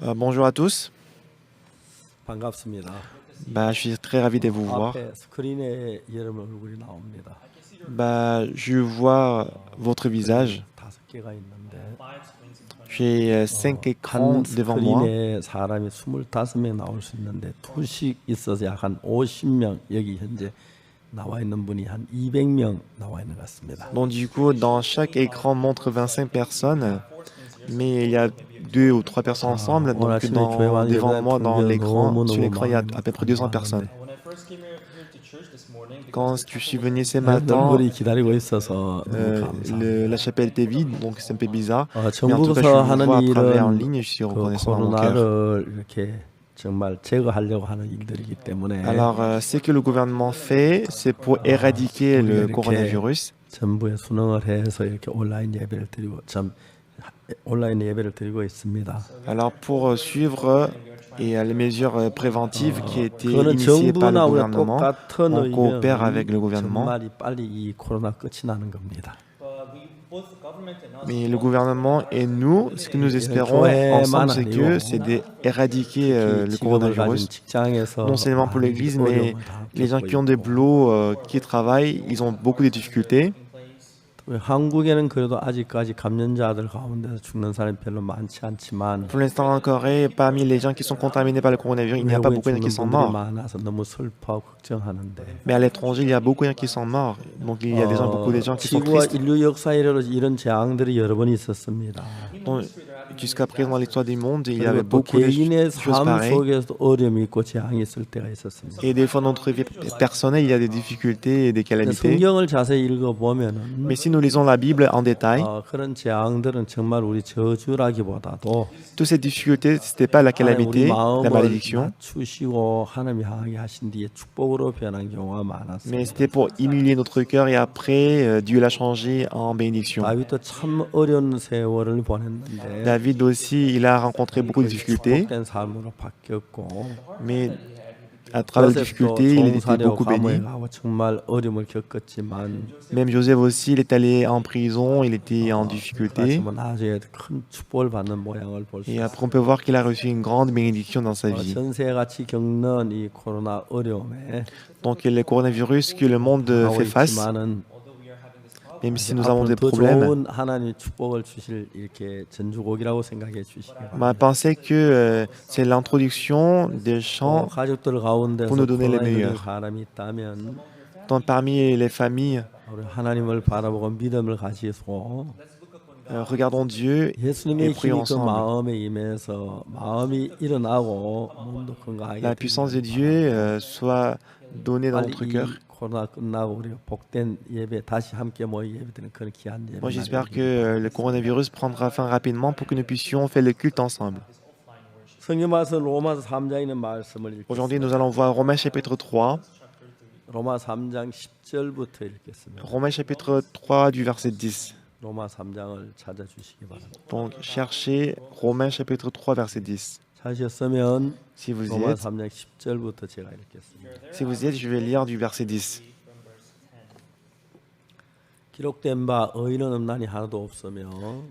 Bonjour à tous. 반갑습니다. Je suis très ravi de vous voir. 앞에 스크린에 여러분 얼굴이 나옵니다. Je vois votre visage. 다섯 개가 있는데 J'ai cinq écrans 한 devant moi. 스크린에 사람이 25명 나올 수 있는데 투씩 있어서 약 한 50명 여기 현재 나와 있는 분이 한 200명 나와 있는 것 같습니다. Donc du coup, dans chaque écran montre 25 personnes, mais il y a deux ou trois personnes ensemble. 오늘 Donc 아침에 교회 왔는데 devant moi, 통계가 sur 너무너무 l'écran, il y a à peu près 200 personnes. Quand je suis venu ce matin, 여러분들이 기다리고 있어서 너무 감사합니다. la chapelle était vide, donc c'est un peu bizarre. Mais en tout cas, je 정부에서 vous 하는 vois à travers en 일은 ligne et je suis 그 reconnaissant dans mon cœur. 코로나를 이렇게 정말 제거하려고 하는 일들이기 때문에 Alors, ce que le gouvernement fait, c'est pour éradiquer le coronavirus. 전부에 순응을 해서 이렇게 온라인 예배를 드리고 있습니다. Alors, pour suivre les mesures préventives qui étaient 그거는 initiées par le 정부나 우리가 gouvernement, 똑같은 on coopère avec le 의견은 gouvernement. 정말 빨리 이 코로나 끝이 나는 겁니다. Mais le gouvernement et nous, ce que nous espérons ensemble, c'est d'éradiquer le coronavirus. Non seulement pour l'Église, mais les gens qui ont des boulots, qui travaillent, ils ont beaucoup de difficultés. 한국에는 그래도 아직까지 감염자들 가운데서 죽는 사람이 별로 많지 않지만 Pour l'instant en Corée, parmi les gens qui sont contaminés par le coronavirus, il n'y a pas beaucoup de gens qui sont morts. 많아서 너무 슬퍼하고 걱정하는데 Mais à l'étranger, il y a beaucoup de gens qui sont morts. Donc il y a beaucoup de gens qui sont 지구와 tristes. 인류 역사에 이런 재앙들이 여러 번 있었습니다. Donc, jusqu'à présent, dans l'histoire du monde, il y avait 또 beaucoup de 개인의 choses 삶 pareilles. 속에서도 어려움이 있고 재앙이 있을 때가 있었습니다. Et des fois, dans notre vie personnelle, il y a des difficultés et des calamités. 성경을 자세히 읽어보면은 Mais si nous lisons la Bible en détail, 그런 재앙들은 정말 우리 저주라기보다도 toutes ces difficultés, ce n'était pas la 우리 calamité, la 마음을 malédiction, 낮추시고 하나님 향하게 하신 뒤에 축복으로 변한 경우가 mais 많았습니다. c'était pour humilier notre cœur et après, Dieu l'a changé en bénédiction. 다윗도 참 어려운 세월을 보냈는데 David aussi, il a rencontré beaucoup de difficultés, 축복된 삶으로 바뀌었고 mais à travers les difficultés, il était beaucoup béni. 가고 정말 어려움을 겪었지만 Même Joseph aussi, il est allé en prison, il était en difficulté. 나중에 큰 축복을 받는 모양을 볼 수 Et 있습니다. après, on peut voir qu'il a reçu une grande bénédiction dans sa vie. 전세같이 겪는 이 코로나 어려움에 Donc, le coronavirus que le monde fait face, 있지만은 même si nous avons 앞으로 des 더 problèmes, 좋은 하나님의 축복을 주실 이렇게 전주곡이라고 생각해 주시기 바랍니다. pensez que c'est l'introduction des chants 가족들 가운데서 pour nous donner les 코로나 걸린 meilleurs. 사람이 있다면 Donc, parmi les familles, 우리 하나님을 바라보고 믿음을 가지고 regardons Dieu et 예수님의 힘이 prions 그 ensemble. 마음에 임해서 마음이 일어나고 몸도 건강하게 La puissance de Dieu soit donnée dans notre 빨리 cœur. 이 코로나 끝나고 우리가 복된 예배 다시 함께 모여 예배드리는 그런 귀한 예배. Moi, j'espère que le coronavirus prendra fin rapidement pour que nous puissions faire le culte ensemble. 성경 말씀 로마서 3장에 있는 말씀을 읽겠습니다. Aujourd'hui, nous allons voir Romains chapitre 3. 로마 3장 10절부터 읽겠습니다. Romains chapitre 3 du verset 10. 로마 3장을 찾아주시기 바랍니다. Donc, cherchez Romains chapitre 3 verset 10. 찾으셨으면 Si vous y 로마 êtes, 3장 10절부터 제가 읽겠습니다. si vous y êtes, je vais lire du verset 10. 기록된 바 의인은 없나니 하나도 없으며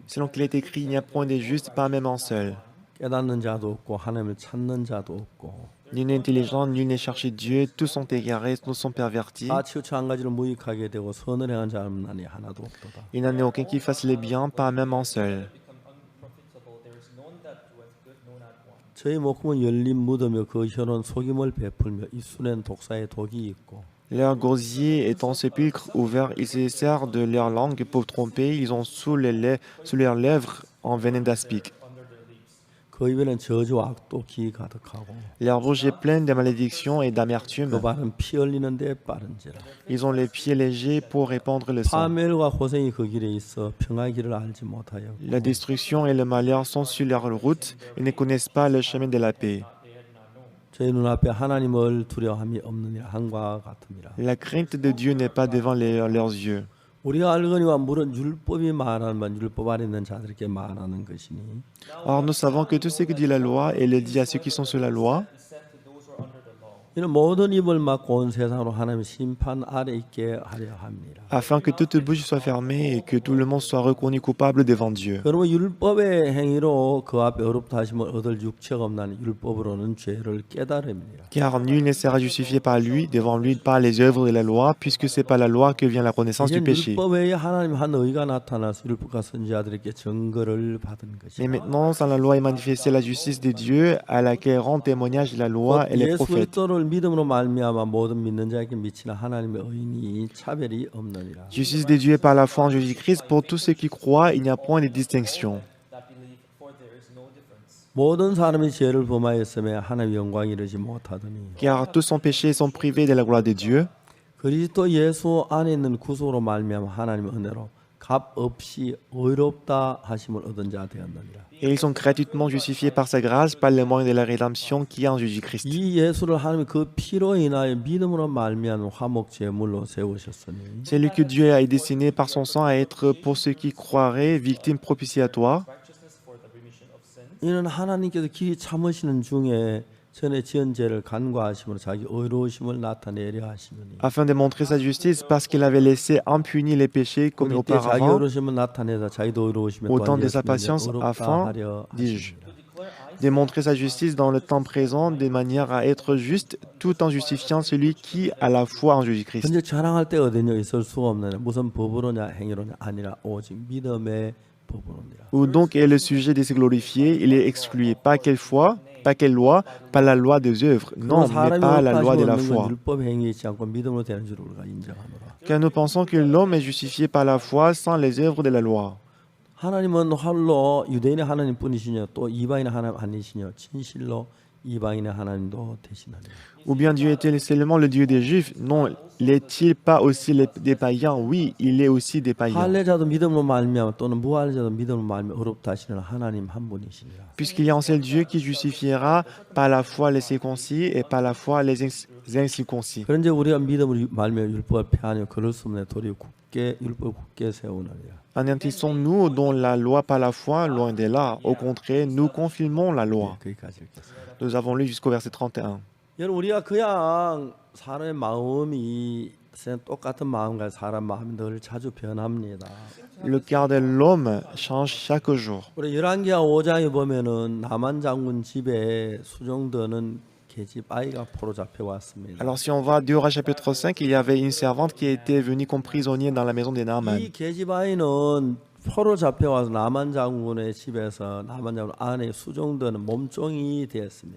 Selon qu'il est écrit, il n'y a point de juste, pas même un seul. 깨닫는 자도 없고 하나님을 찾는 자도 없고 Nul n'est intelligent, nul n'est cherché Dieu, tous sont égarés, tous sont pervertis. 다 치우쳐 한 가지를 무익하게 되고 선을 행한 자는 없나니 하나도 없도다. Il n'en est aucun qui fasse le bien, pas même un seul. 저희 목숨은 열린 무덤이며 그 혀는 속임을 베풀며 입술엔 독사의 독이 있고 Leur gosier est en sépulcre ouvert, ils se servent de leur langue pour tromper, ils ont sous leurs lèvres un venin d'aspic. 그 입에는 저주와 악독이 가득하고 Leur bouche est pleine de malédictions et d'amertume. 그 발은 피 흘리는 데 빠른지라. Ils ont les pieds légers pour répandre le sang. 파멸과 고생이 그 길에 있어 평화의 길을 알지 못하여 La destruction et le malheur sont sur leur route, ils ne connaissent pas le chemin de la paix. 저희 눈앞에 하나님을 두려워함이 없느니라 한과 같음이라. La crainte de Dieu n'est pas devant leurs yeux. 우리가 알거니와 물은 율법이 말하는 바 율법 아래 있는 자들에게 말하는 것이니 Or nous savons que tout ce que dit la loi, elle le dit à ceux qui sont sous la loi, afin que toute bouche soit fermée et que tout le monde soit reconnu coupable devant Dieu. Car nul ne sera justifié par lui, devant lui, par les œuvres de la loi, puisque c'est par la loi que vient la connaissance du péché. Mais maintenant, sans la loi est manifestée la justice de Dieu, à laquelle rend témoignage la loi et les prophètes. Justice de Dieu est par la foi en Jésus-Christ. Pour tous ceux qui croient, il n'y a point de distinction. Car tous ont péché et sont privés de la gloire de Dieu. Et ils sont gratuitement justifiés par sa grâce, par le moyen de la rédemption qui est en Jésus-Christ. C'est lui que Dieu a destiné par son sang à être, pour ceux qui croiraient, victime propitiatoire. Afin de montrer sa justice, parce qu'il avait laissé impunis les péchés comme auparavant, au temps de sa patience, afin, dis-je, de montrer sa justice dans le temps présent, de manière à être juste, tout en justifiant celui qui a la foi en Jésus-Christ. Où donc est le sujet de se glorifier? Il est exclu. Pas quelle foi, pas quelle loi, pas la loi des œuvres. Non, mais pas la loi de la foi. Car nous pensons que l'homme est justifié par la foi sans les œuvres de la loi. Ou bien Dieu est-il seulement le Dieu des Juifs? Non, n'est-il pas aussi des païens? Oui, il est aussi des païens. Puisqu'il y a un seul Dieu qui justifiera par la foi les circoncis et par la foi les incirconcis. En intissons-nous dont la loi par la foi, loin de là. Au contraire, nous confirmons la loi. Nous avons lu jusqu'au verset 31. Le cœur de l'homme change chaque jour. Alors si on va à 2 Rois chapitre 5, il y avait une servante qui était venue comme prisonnière dans la maison de Naaman.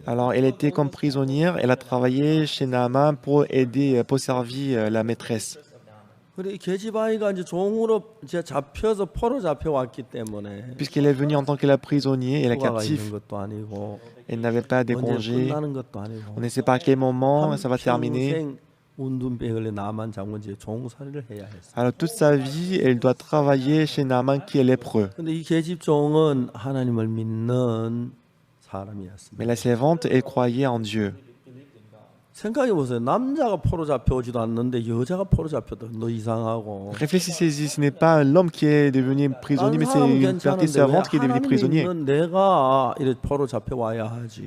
Alors elle était comme prisonnière, elle a travaillé chez Naaman pour aider, pour servir la maîtresse. Puisqu'elle est venue en tant que la prisonnière et la captive, elle n'avait pas de congé. On ne sait pas à quel moment ça va terminer. Alors toute sa vie, elle doit travailler chez Naaman qui est lépreux. Mais la servante, elle croyait en Dieu. Réfléchissez-y, ce n'est pas l'homme qui est devenu prisonnier, mais c'est une petite servante qui est devenue prisonnière.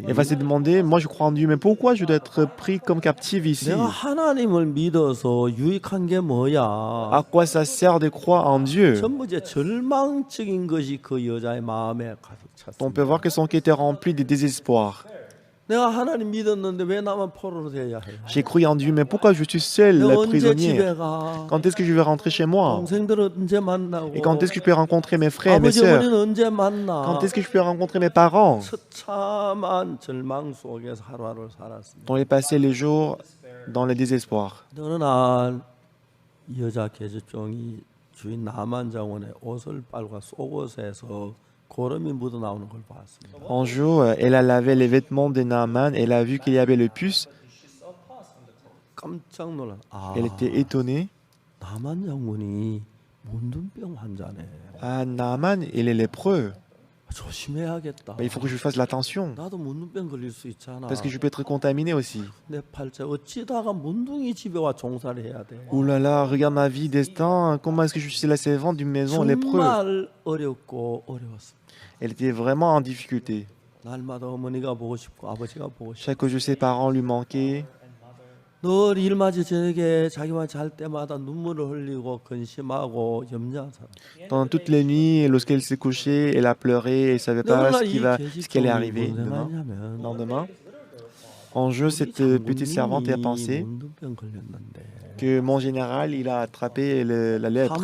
Elle va se demander, moi je crois en Dieu, mais pourquoi je dois être pris comme captive ici? À quoi ça sert de croire en Dieu? On peut voir que son cœur était rempli de désespoir. J'ai cru en Dieu, mais pourquoi je suis seul prisonnier? Quand est-ce que je vais rentrer chez moi? Et quand est-ce que je peux rencontrer mes frères, mes sœurs? Quand est-ce que je peux rencontrer mes parents? On est passé les jours dans le désespoir. Un jour, elle a lavé les vêtements de Naaman et elle a vu qu'il y avait le pus. Elle était étonnée. Ah, Naaman, il est lépreux. Il faut que je fasse l'attention. Parce que je peux être contaminé aussi. Ouh là là, regarde ma vie, destin. Comment est-ce que je suis la servante d'une maison lépreux? Elle était vraiment en difficulté. Chaque jour, ses parents lui manquaient. 늘 일맞이 저녁에 자기만 잘 때마다 눈물을 흘리고 근심하고 염려한 사람. Pendant toutes les nuits, lorsqu'elle s'est couchée, elle a pleuré et ne savait pas ce qui allait arriver demain, lendemain. Un jour, cette petite servante a pensé que mon général, il a attrapé la lèpre.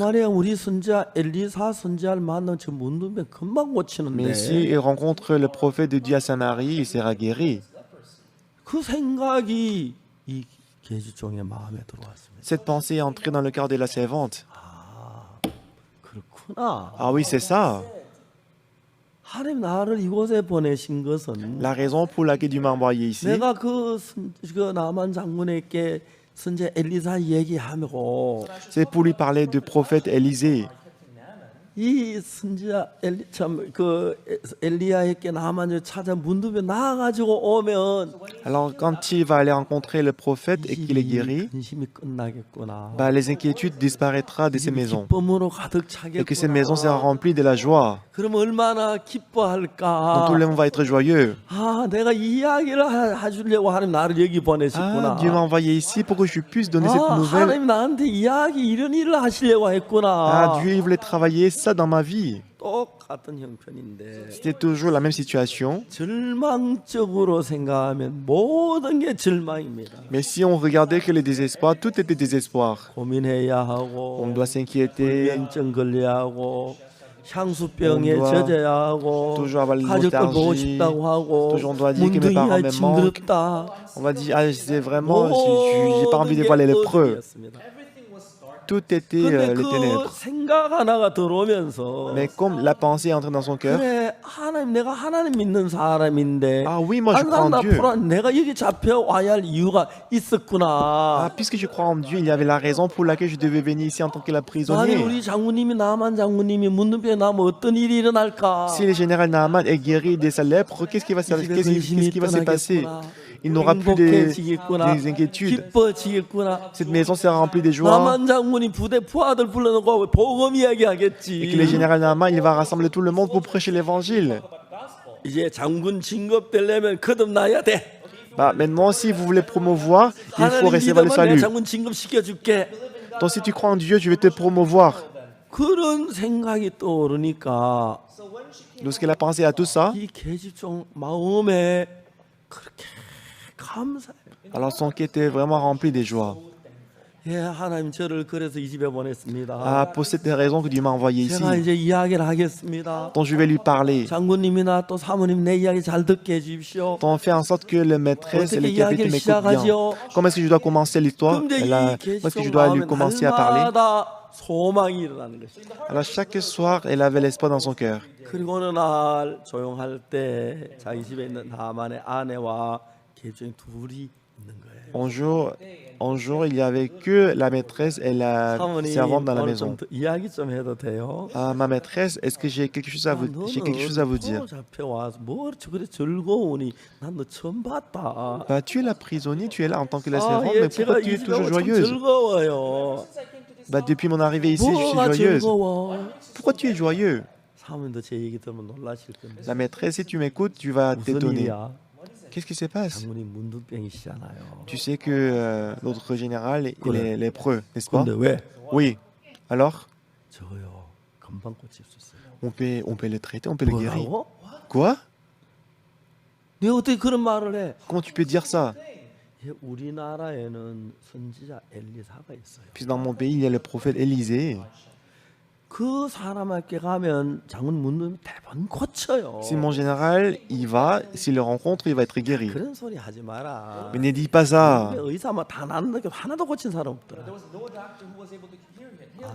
Mais s'il rencontre le prophète de Dieu à Samarie, il sera guéri. Cette pensée est entrée dans le cœur de la servante. Ah oui, c'est ça. La raison pour laquelle Dieu m'a envoyé ici, c'est pour lui parler du prophète Élisée. 이 선지자 엘리야에게 나만을 찾아 문둥병 나아가지고 오면 Alors quand il va aller rencontrer le prophète et qu'il est guéri, bah, les inquiétudes disparaîtront de ces maisons et que ces maisons seront remplies de la joie. 그럼 얼마나 기뻐할까? Donc tout le monde va être joyeux. 내가 이야기를 해주려고 하나님 나를 여기 보내셨구나. Dieu m'a envoyé ici pour que je puisse donner cette nouvelle. 하나님 나한테 이야기 이런 일을 하시려고 했구나. Dieu il voulait travailler ça dans ma vie. 똑같은 형편인데. C'était toujours la même situation. 절망적으로 생각하면 모든 게 절망입니다. Mais si on regardait que le désespoir, tout était désespoir. 고민해야 하고. On doit s'inquiéter. 불면증 걸려야 하고. 향수병에 젖어야 하고. 가족들 보고 싶다고 하고. 문둥이가 징그럽다. On va dire, c'est vraiment, j'ai pas envie de voir les lépreux. Tout était les ténèbres. Mais comme la pensée est entrée dans son cœur, ah oui, moi je crois en Dieu. Puisque je crois en Dieu, il y avait la raison pour laquelle je devais venir ici en tant que la prisonnier. Si le général Naaman est guéri de sa lèpre, qu'est-ce qui va se passer? Il n'aura plus des inquiétudes. Cette maison sera remplie de joie. Et que le général Naaman, il va rassembler tout le monde pour prêcher l'évangile. Maintenant, si vous voulez promouvoir, il faut recevoir le salut. Donc si tu crois en Dieu, je vais te promouvoir. Lorsqu'elle a pensé à tout ça, alors son cœur était vraiment rempli de joie. Pour cette raison que Dieu m'a envoyé ici. Donc je vais lui parler. Donc fais en sorte que le maîtresse et le capitaine m'écoutent bien. Comment est-ce que je dois commencer l'histoire? Comment est-ce que je dois lui commencer à parler? Alors chaque soir, elle avait l'espoir dans son cœur. Un jour, il n'y avait que la maîtresse et la servante dans la maison. Ma maîtresse, est-ce que j'ai quelque chose à vous dire? Tu es la prisonnière, tu es là en tant que la servante, mais pourquoi tu es toujours joyeuse? Depuis mon arrivée ici, je suis joyeuse. Pourquoi tu es joyeux? La maîtresse, si tu m'écoutes, tu vas t'étonner. Qu'est-ce qui se passe? Tu sais que notre général, il est lépreux, n'est-ce pas? Oui. Alors? On peut le traiter, on peut le guérir. Quoi? Comment tu peux dire ça? Puis dans mon pays, il y a le prophète Élisée. Si mon général y va, s'il le rencontre, il va être guéri. Mais ne dis pas ça.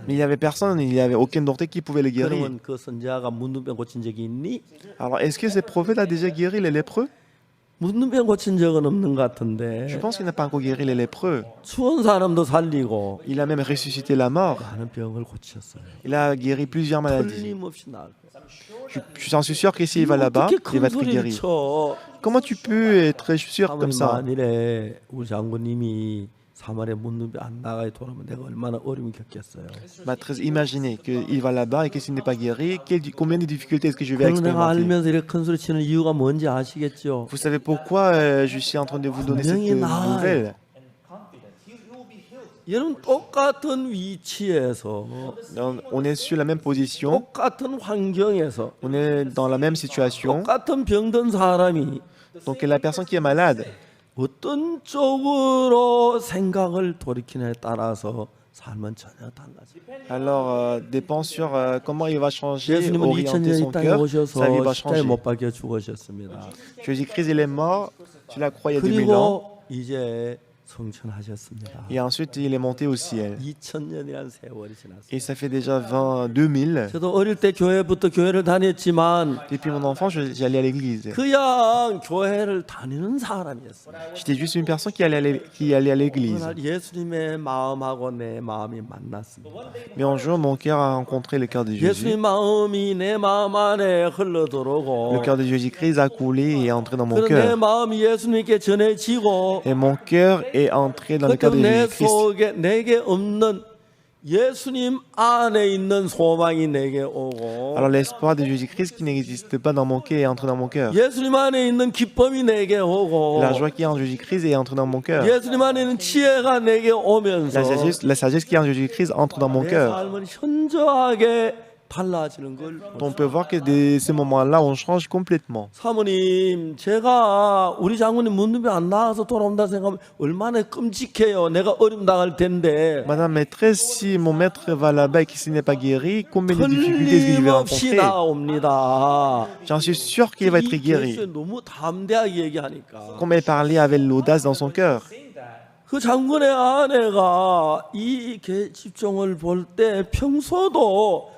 Mais il n'y avait personne, il n'y avait aucun docteur qui pouvait le guérir. Alors, est-ce que ce prophète a déjà guéri les lépreux? Je pense qu'il n'a pas encore guéri les lépreux. Il a même ressuscité la mort. Il a guéri plusieurs maladies. Je suis sûr que s'il va là-bas, il va être guéri. Comment tu peux être sûr comme ça? Imaginez qu'il va là-bas et que s'il n'est pas guéri, combien de difficultés est-ce que je vais expérimenter? Vous savez pourquoi je suis en train de vous donner cette nouvelle? 여러분 똑같은 위치에서 On est sur la même position, 똑같은 환경에서 on est dans la même situation. 똑같은 병든 사람이 Donc la personne qui est malade, 어떤 쪽으로 생각을 돌이키냐에 따라서 삶은 전혀 달라져요. alors dépend sur comment il va changer, 예수님은 orienter 2000년 son 이 땅에 cœur, sa vie va 오셔서 십자가에 changer. 못 박혀 죽으셨습니다. Jésus-Christ, il est mort sur la croix il y a 2000 ans. 그리고 이제 성천하셨습니다. Et ensuite, il est monté au ciel. 2000년이라는 세월이 지났어요. Et ça fait déjà 2000. 저도 어릴 때 교회부터 교회를 다녔지만 Depuis mon enfance, j'allais à l'église. 그냥 교회를 다니는 사람이었어요. J'étais juste une personne qui allait à l'église. 그날 예수님의 마음하고 내 마음이 만났습니다. Mais un jour, mon cœur a rencontré le cœur de Jésus. 예수님 마음이 내 마음 안에 흘러들어오고 Le cœur de Jésus-Christ a coulé et est entré dans mon 그런 내 cœur. 마음이 예수님께 전해지고 Et mon cœur est entré dans le cœur de 내 Jésus-Christ. 속에 내게 없는 예수님 안에 있는 소망이 내게 오고 Alors l'espoir de Jésus-Christ qui n'existe pas dans mon cœur est entré dans mon cœur. 예수님 안에 있는 기쁨이 내게 오고 La joie qui est en Jésus-Christ est entrée dans mon cœur. 예수님 안에 있는 지혜가 내게 오면서 La sagesse qui est en Jésus-Christ entre dans mon 내 cœur. 삶은 현저하게 달라지는 걸 On peut voir que de ces moments-là, on change complètement. 사모님, 제가 우리 장모님 문둥병 안 나와서 돌아온다 생각하면 얼마나 끔찍해요. 내가 어려움 당할 텐데. Madame maîtresse, si mon maître va là-bas et qu'il n'est pas guéri, combien de difficultés est-ce que je vais 틀림없이 rencontrer? 나옵니다. J'en suis sûr qu'il va être 이 guéri. 계시에 너무 담대하게 얘기하니까. Comme elle parlait avec l'audace dans son cœur. 그 장군의 아내가 이 집종을 볼 때 평소도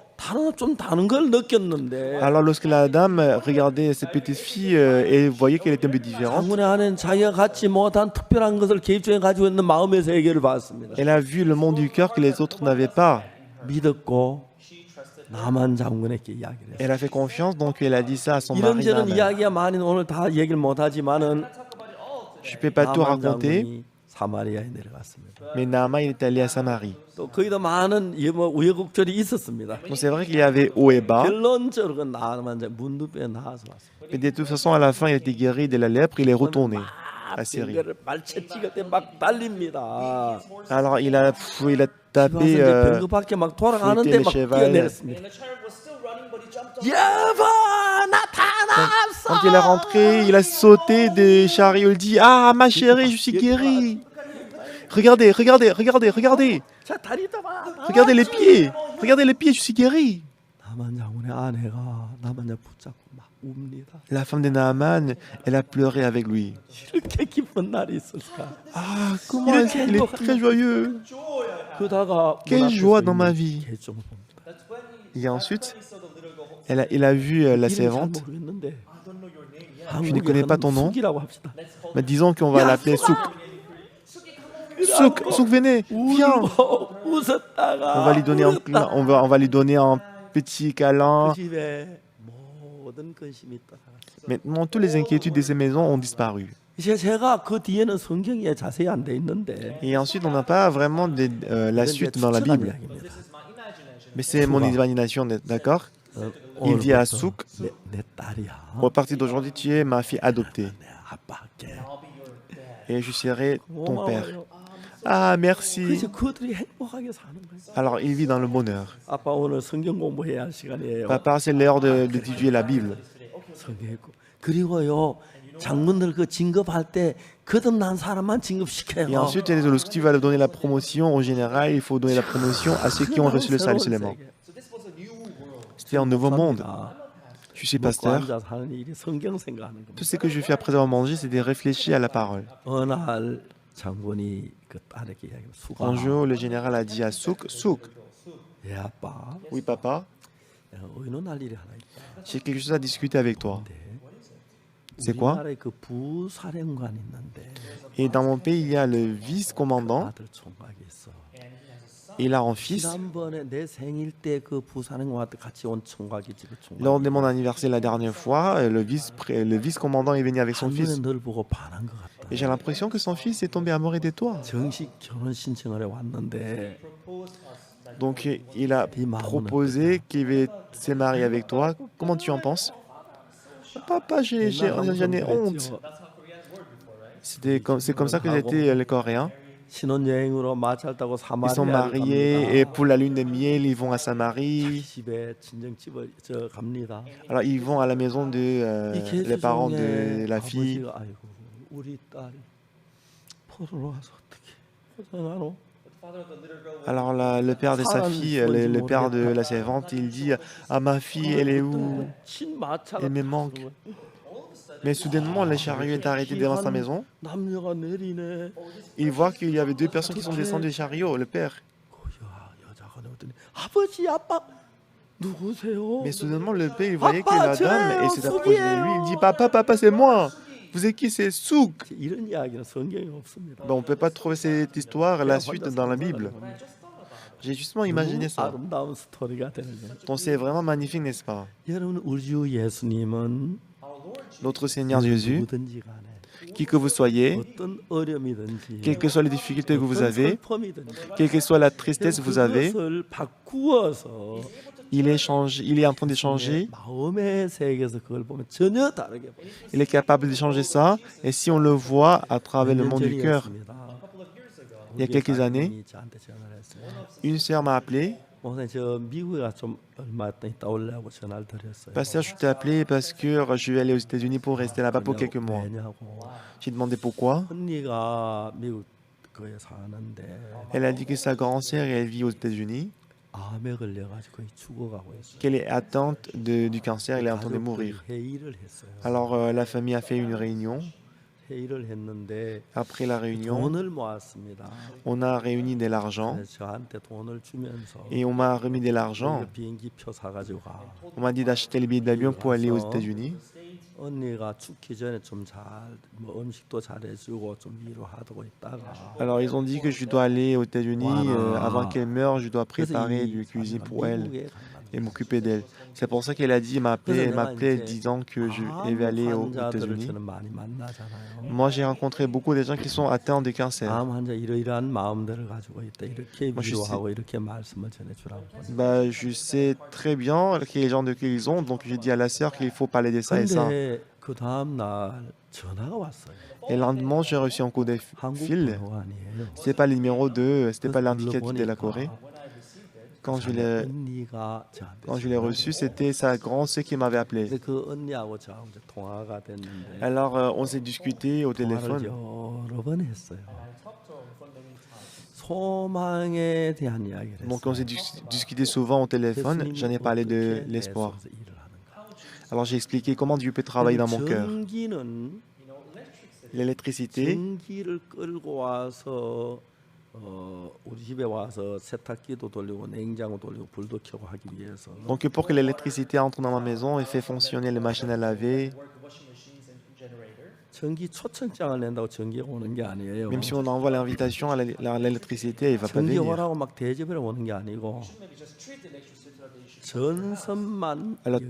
좀 다른 걸 느꼈는데 Alors lorsque la dame regardait ses petites filles et voyait qu'elle était un peu différente, 장군의 아내는 자기가 갖지 못한 특별한 것을 개입종에 가지고 있는 마음의 세계를 봤습니다. elle a vu le monde du cœur que les autres n'avaient pas. 믿었고 나만 장군에게 이야기를 했어요. Elle a fait confiance, donc elle a dit ça à son mari. 이런저런 Naaman. 이야기가 많이 오늘 다 얘기를 못하지만은 Je ne peux pas tout 나만 raconter, 장군이 사마리아에 내려갔습니다. mais Naaman il est allé à Samarie. 또 거기도 많은 우여곡절이 있었습니다. Donc c'est vrai qu'il y avait haut et bas, 결론적으로 나만 문둥병에 나와서 왔습니다. mais de toute façon à la fin il a été guéri de la lèpre, il est retourné à Syrie. 빙결을 발채 찍을 때 막 달립니다. Alors il a 와서 tapé 이제 병그 밖에 막 돌아가는데 막 뛰어내렸습니다. 여보 나타났어. Quand il est rentré, il a sauté des chariots, il dit ah ma chérie, je suis guéri. Regardez, regardez, regardez, regardez. 자 다리 떠봐. Regardez les pieds, je suis guéri. 나만 장군의 아내가 나만 붙잡고 막 웁니다. La femme de Naaman, elle a pleuré avec lui. 이렇게 기쁜 날이 있을까? Ah, comment est-ce qu'il est très joyeux. 그러다가 Quelle joie dans ma vie. 개종을 봅니다. Et ensuite, il a vu la 이름을 잘 servante. 모르겠는데 Je ne connais pas ton nom. 숙이라고 합시다. Mais disons qu'on va l'appeler Souk. Souk, venez, viens. 웃었다가 On va lui donner on va lui donner un petit câlin. 그 집에 모든 근심이 떠나갔어요. Maintenant, toutes les inquiétudes de ces maisons ont disparu. 이제 제가 그 뒤에는 성경에 자세히 안 돼 있는데 Et ensuite, on n'a pas vraiment la suite dans la Bible. Mais c'est mon imagination, d'accord? Il dit à Souk, 내 딸이야. à partir d'aujourd'hui, tu es ma fille adoptée. 내 아빠 할게. Et je serai ton père. Ah, merci. 그래서 그들이 행복하게 사는 거예요. Alors, il vit dans le bonheur. 아빠 오늘 성경 공부해야 할 시간이에요. Papa, c'est l'heure d'étudier la Bible. 성경 읽고. 그리고요 장문들 그 진급할 때 거듭난 사람만 진급시켜요. Et ensuite, lorsque tu vas donner la promotion, en général, il faut donner la promotion à ceux qui ont reçu le salut seulement. C'était un nouveau monde. Je suis pasteur. 앉아 사는 일이 성경 생각하는 겁니다. Tout ce que je fais après avoir mangé, c'est de réfléchir à la parole. 어느 날 장군이 그 딸에게 이야기합니다. 수가. Un jour, le général a dit à Souk, Souk, 예 아빠. oui papa, 내가 의논할 일이 하나 있다. j'ai quelque chose à discuter avec toi. C'est quoi? 우리나라에 그 부사령관 있는데 Et dans mon pays, il y a le vice-commandant. 아들 총각이 있어. Il a un fils. 지난번에 내 생일 때 그 부사령관한테 같이 온 총각이지 그 총각. Lors de mon anniversaire la dernière fois, le vice-commandant est venu avec son fils. 한눈에 널 보고 반한 것 같다. Et j'ai l'impression que son fils est tombé amoureux de toi. 정식 결혼 신청을 해 왔는데 Donc il a proposé qu'il veut se marier avec toi. Comment tu en penses? Papa, j'en ai honte. C'est comme ça que j'étais le Coréen. Ils sont mariés et pour la lune de miel, ils vont à Samarie. Alors ils vont à la maison de les parents de la fille. Alors le père de sa fille, le père de la servante, il dit à ma fille, elle est où? Elle me manque. Mais soudainement, le chariot est arrêté devant sa maison. Il voit qu'il y avait deux personnes qui sont descendues du chariot, le père. Mais soudainement, le père, il voyait que la dame et s'est approchée de lui. Il dit, papa, papa, c'est moi. Vous êtes qui? C'est Souk. On ne peut pas trouver cette histoire, la suite dans la Bible. J'ai justement imaginé ça. Donc c'est vraiment magnifique, n'est-ce pas? Notre Seigneur Jésus, qui que vous soyez, quelles que soient les difficultés que vous avez, quelle que soit la tristesse que vous avez, il est en train d'échanger. Il est capable d'échanger ça. Et si on le voit à travers le monde du cœur, il y a quelques années, une sœur m'a appelé. Pasteur, je t'ai appelé parce que je vais aller aux États-Unis pour rester là-bas pour quelques mois. J'ai demandé pourquoi. Elle a dit que sa grand-sœur, elle vit aux États-Unis, qu'elle est atteinte du cancer, elle est en train de mourir. Alors la famille a fait une réunion. Après la réunion, on a réuni de l'argent et on m'a remis de l'argent. On m'a dit d'acheter les billets d'avion pour aller aux États-Unis. Alors ils ont dit que je dois aller aux États-Unis avant qu'elle meure, je dois préparer du cuisine pour elle et m'occuper d'elle. C'est pour ça qu'elle a dit, elle m'appelait disant que je vais aller aux États-Unis. Moi, j'ai rencontré beaucoup de gens qui sont atteints de cancer. Je sais très bien quels gens de qui ils ont, donc j'ai dit à la sœur qu'il faut parler de ça et ça. Et le lendemain, j'ai reçu un coup de fil. C'était pas le numéro 2, c'était pas l'indicatif de la Corée. Quand je l'ai reçu, c'était sa grand-sœur qui m'avait appelé. Alors, on s'est discuté au téléphone. Donc, on s'est discuté souvent au téléphone. J'en ai parlé de l'espoir. Alors, j'ai expliqué comment Dieu peut travailler dans mon cœur. L'électricité. Donc pour que l'électricité entre dans ma maison et fait fonctionner les machines à laver, même si on envoie l'invitation à l'électricité, il ne va pas venir. Alors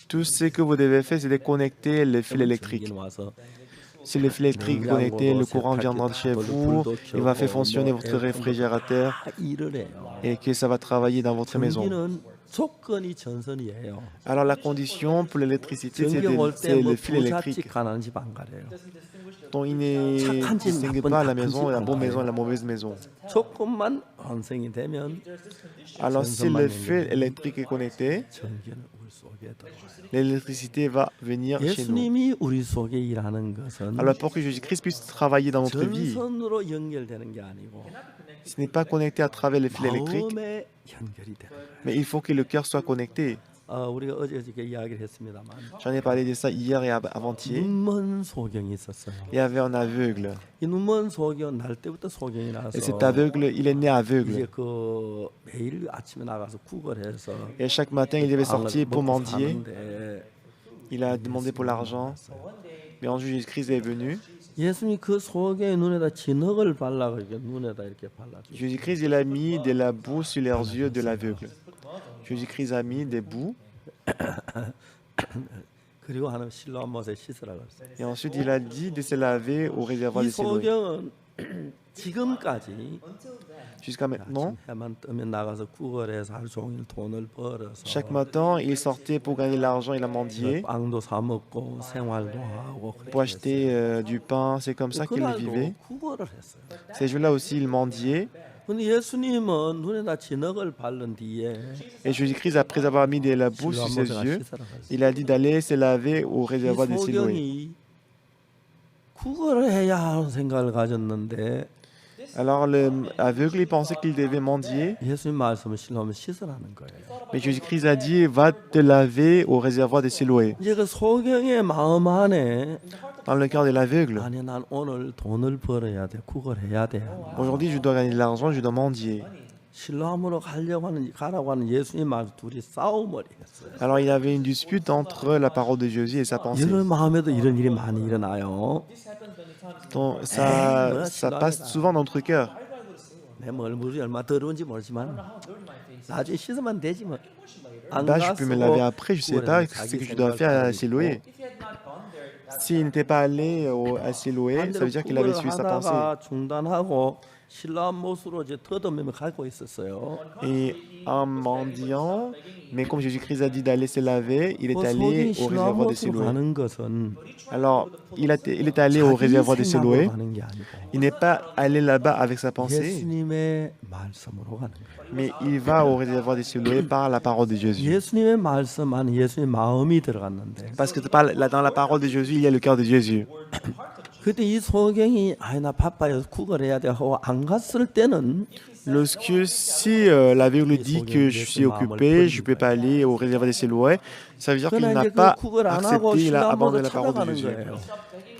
tout ce que vous devez faire, c'est de connecter le fil électrique. Si le fil électrique est connecté, le courant viendra de chez vous, il va faire fonctionner votre réfrigérateur et que ça va travailler dans votre maison. Alors la condition pour l'électricité, c'est le fil électrique. Donc il ne distingue pas la maison, la bonne maison et la mauvaise maison. Alors si le fil électrique est connecté, l'électricité va venir chez nous. Alors pour que Jésus-Christ puisse travailler dans notre vie, ce n'est pas connecté à travers le fil électrique, mais il faut que le cœur soit connecté. J'en ai parlé de ça hier et avant-hier. Il y avait un aveugle. Et cet aveugle, il est né aveugle. Et chaque matin, il devait sortir pour mendier. Il a demandé pour l'argent. Mais ensuite, Jésus-Christ est venu. Jésus-Christ, il a mis de la boue sur les yeux de l'aveugle. Jésus-Christ a mis des boues. Et ensuite, il a dit de se laver au réservoir de Siloé. Jusqu'à maintenant, chaque matin, il sortait pour gagner de l'argent, il a mendié, pour acheter du pain. C'est comme ça qu'il vivait. Ces jours-là aussi, il mendiait. Et Jésus-Christ, après avoir mis de la boue sur ses yeux, il a dit d'aller se laver au réservoir de Siloé. Alors l'aveugle, il pensait qu'il devait mendier. Mais Jésus-Christ a dit, va te laver au réservoir de Siloé. Dans le cœur de l'aveugle. Aujourd'hui, je dois gagner de l'argent, je dois mendier. Alors il y avait une dispute entre la parole de Jésus et sa pensée. Donc, ça passe souvent dans notre cœur. Là, je peux me laver après, je ne sais pas ce que je dois faire à Siloé. S'il n'était pas allé à Siloé, ça veut dire qu'il avait suivi sa pensée. Et en mendiant, mais comme Jésus-Christ a dit d'aller se laver, il est allé au réservoir de Siloé. Alors, il est allé au réservoir de Siloé. Il n'est pas allé là-bas avec sa pensée, mais il va au réservoir de Siloé par la parole de Jésus. Parce que dans la parole de Jésus, il y a le cœur de Jésus. Lorsque si l'aveugle dit que je suis occupé, je ne peux pas aller au réservoir de Siloé, ça veut dire qu'il n'a pas accepté, il a abandonné la parole de Jésus.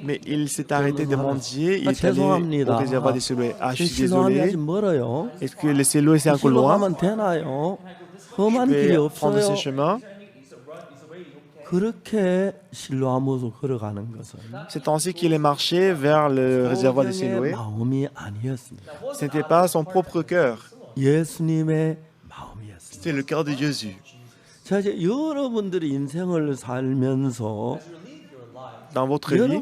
Mais il s'est arrêté de mendier, il est allé au réservoir de Siloé. Ah, je suis désolé. Est-ce que le Siloé c'est encore loin? Je vais prendre ce chemin. C'est ainsi qu'il est marché vers le réservoir de Siloé. Ce n'était pas son propre cœur. C'était le cœur de Jésus. Dans votre vie,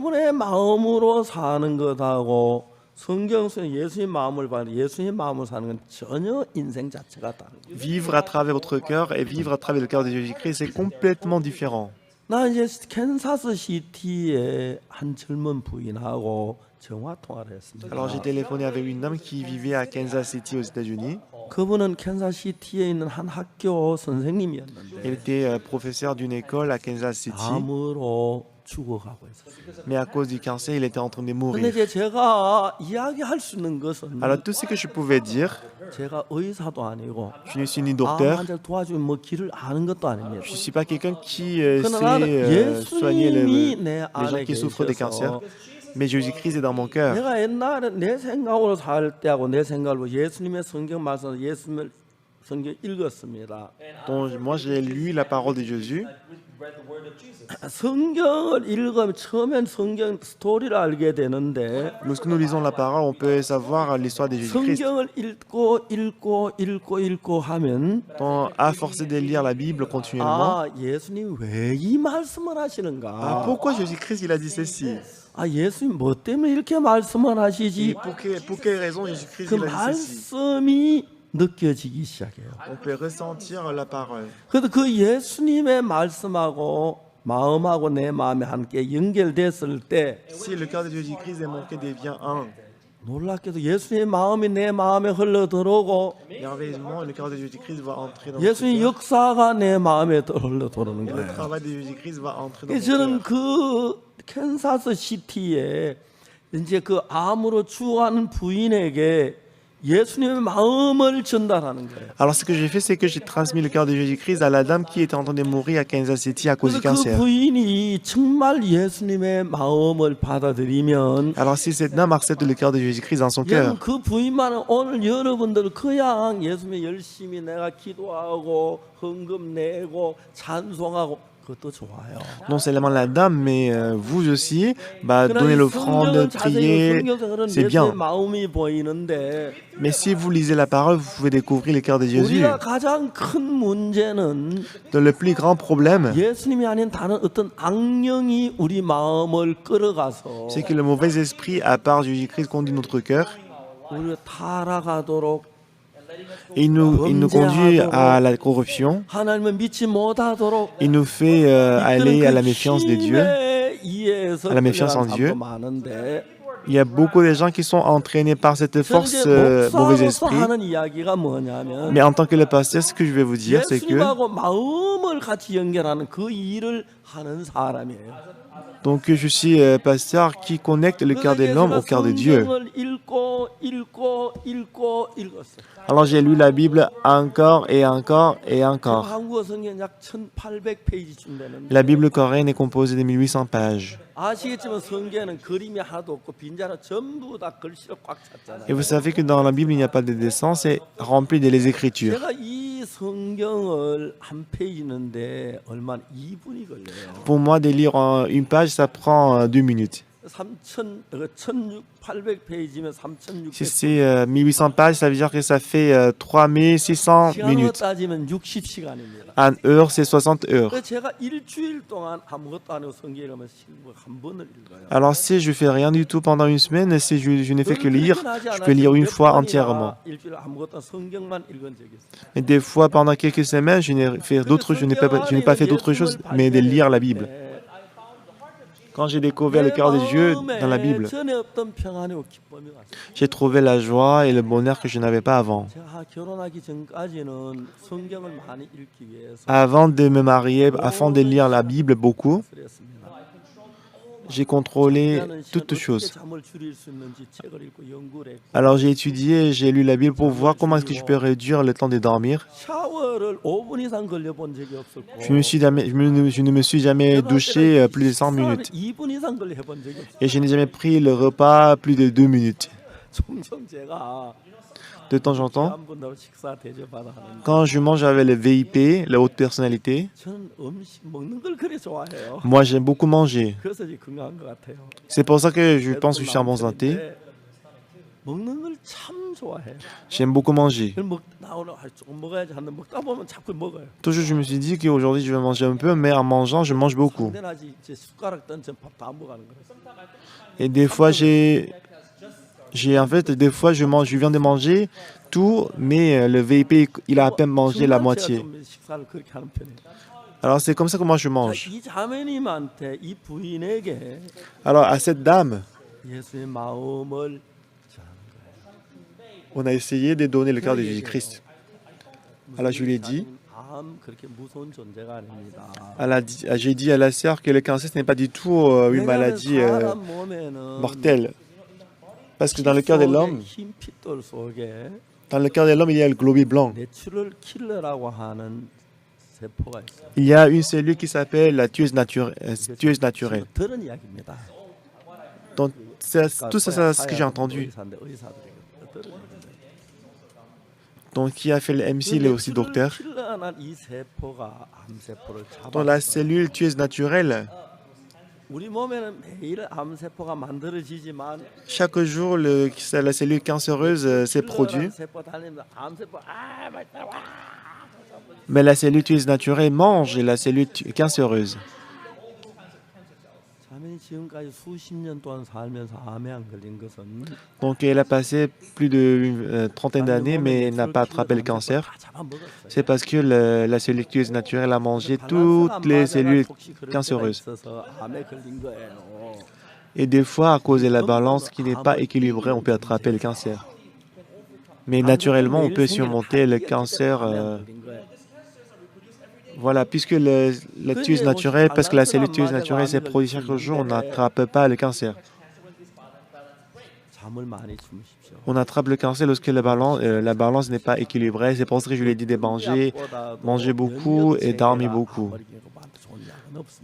vivre à travers votre cœur et vivre à travers le cœur de Jésus-Christ, c'est complètement différent. Alors j'ai téléphoné avec une dame qui vivait à Kansas City aux États-Unis. Elle était professeure d'une école à Kansas City. Mais à cause du cancer, il était en train de mourir. Alors tout ce que je pouvais dire, je ne suis ni docteur, je ne suis pas quelqu'un qui sait soigner les gens qui souffrent de cancer, mais Jésus-Christ est dans mon cœur. Donc moi j'ai lu la parole de Jésus. Lorsque nous lisons la parole, on peut savoir l'histoire de Jésus-Christ. Donc, à force de lire la Bible continuellement, pourquoi Jésus-Christ il a dit ceci? Et pour quelle raison Jésus-Christ il a dit ceci? On peut ressentir la parole. Si le cœur de Jésus-Christ et mon cœur devient un, merveilleusement, le cœur de Jésus-Christ va entrer dans notre cœur. Le travail de Jésus-Christ va entrer dans notre cœur. Alors ce que j'ai fait, c'est que j'ai transmis le cœur de Jésus-Christ à la dame qui était en train de mourir à Kansas City à cause du cancer. Alors si cette dame accepte le cœur de Jésus-Christ dans son cœur, Non seulement la dame, mais vous aussi, donner l'offrande, prier, c'est bien. Mais si vous lisez la parole, vous pouvez découvrir le cœur de Jésus. Dans le plus grand problème, c'est que le mauvais esprit, à part Jésus-Christ, conduit notre cœur. Il nous conduit à la corruption. Il nous fait aller à la méfiance de Dieu, à la méfiance en Dieu. Il y a beaucoup de gens qui sont entraînés par cette force mauvais esprit. Mais en tant que le pasteur, ce que je vais vous dire, c'est que donc je suis pasteur qui connecte le cœur de l'homme au cœur de Dieu. Alors j'ai lu la Bible encore et encore et encore. La Bible coréenne est composée de 1800 pages. Et vous savez que dans la Bible, il n'y a pas de dessin, c'est rempli de les Écritures. Pour moi, de lire une page, ça prend 2 minutes. Si c'est 1800 pages, ça veut dire que ça fait 3600 minutes. 1 heure, c'est 60 heures. Alors si je fais rien du tout pendant une semaine, si je ne fais que lire, je peux lire une fois entièrement. Et des fois, pendant quelques semaines, je n'ai pas fait d'autre chose, mais de lire la Bible. Quand j'ai découvert le cœur de Dieu dans la Bible, j'ai trouvé la joie et le bonheur que je n'avais pas avant. Avant de me marier, afin de lire la Bible beaucoup, j'ai contrôlé toutes choses. Alors j'ai étudié, j'ai lu la Bible pour voir comment est-ce que je peux réduire le temps de dormir. Je ne me suis jamais douché plus de 100 minutes. Et je n'ai jamais pris le repas plus de 2 minutes. De temps en temps, quand je mange avec le VIP, la haute personnalité, moi j'aime beaucoup manger. C'est pour ça que je pense que je suis en bonne santé. J'aime beaucoup manger. Toujours je me suis dit qu'aujourd'hui je vais manger un peu, mais en mangeant je mange beaucoup. Et des fois des fois je viens de manger tout, mais le VIP il a à peine mangé la moitié. Alors c'est comme ça que moi je mange. Alors à cette dame, on a essayé de donner le cœur de Jésus-Christ. Alors je lui ai dit, j'ai dit à la sœur que le cancer ce n'est pas du tout une maladie mortelle. Parce que dans le cœur de l'homme, il y a le globule blanc. Il y a une cellule qui s'appelle la tueuse naturelle. Donc, tout ça, c'est ce que j'ai entendu. Donc, qui a fait le MC, il est aussi docteur. Donc, la cellule tueuse naturelle, chaque jour, la cellule cancéreuse s'est produite. Mais la cellule tueuse naturelle mange la cellule cancéreuse. Donc elle a passé plus d'une trentaine d'années, mais elle n'a pas attrapé le cancer. C'est parce que la cellule tueuse naturelle a mangé toutes les cellules cancéreuses. Et des fois, à cause de la balance qui n'est pas équilibrée, on peut attraper le cancer. Mais naturellement, on peut surmonter le cancer. Voilà, puisque la tueuse naturelle, parce que la cellule tueuse naturelle s'est produite chaque jour, on n'attrape pas le cancer. On attrape le cancer lorsque la balance n'est pas équilibrée. C'est pour ça que je lui ai dit de manger beaucoup et dormir beaucoup.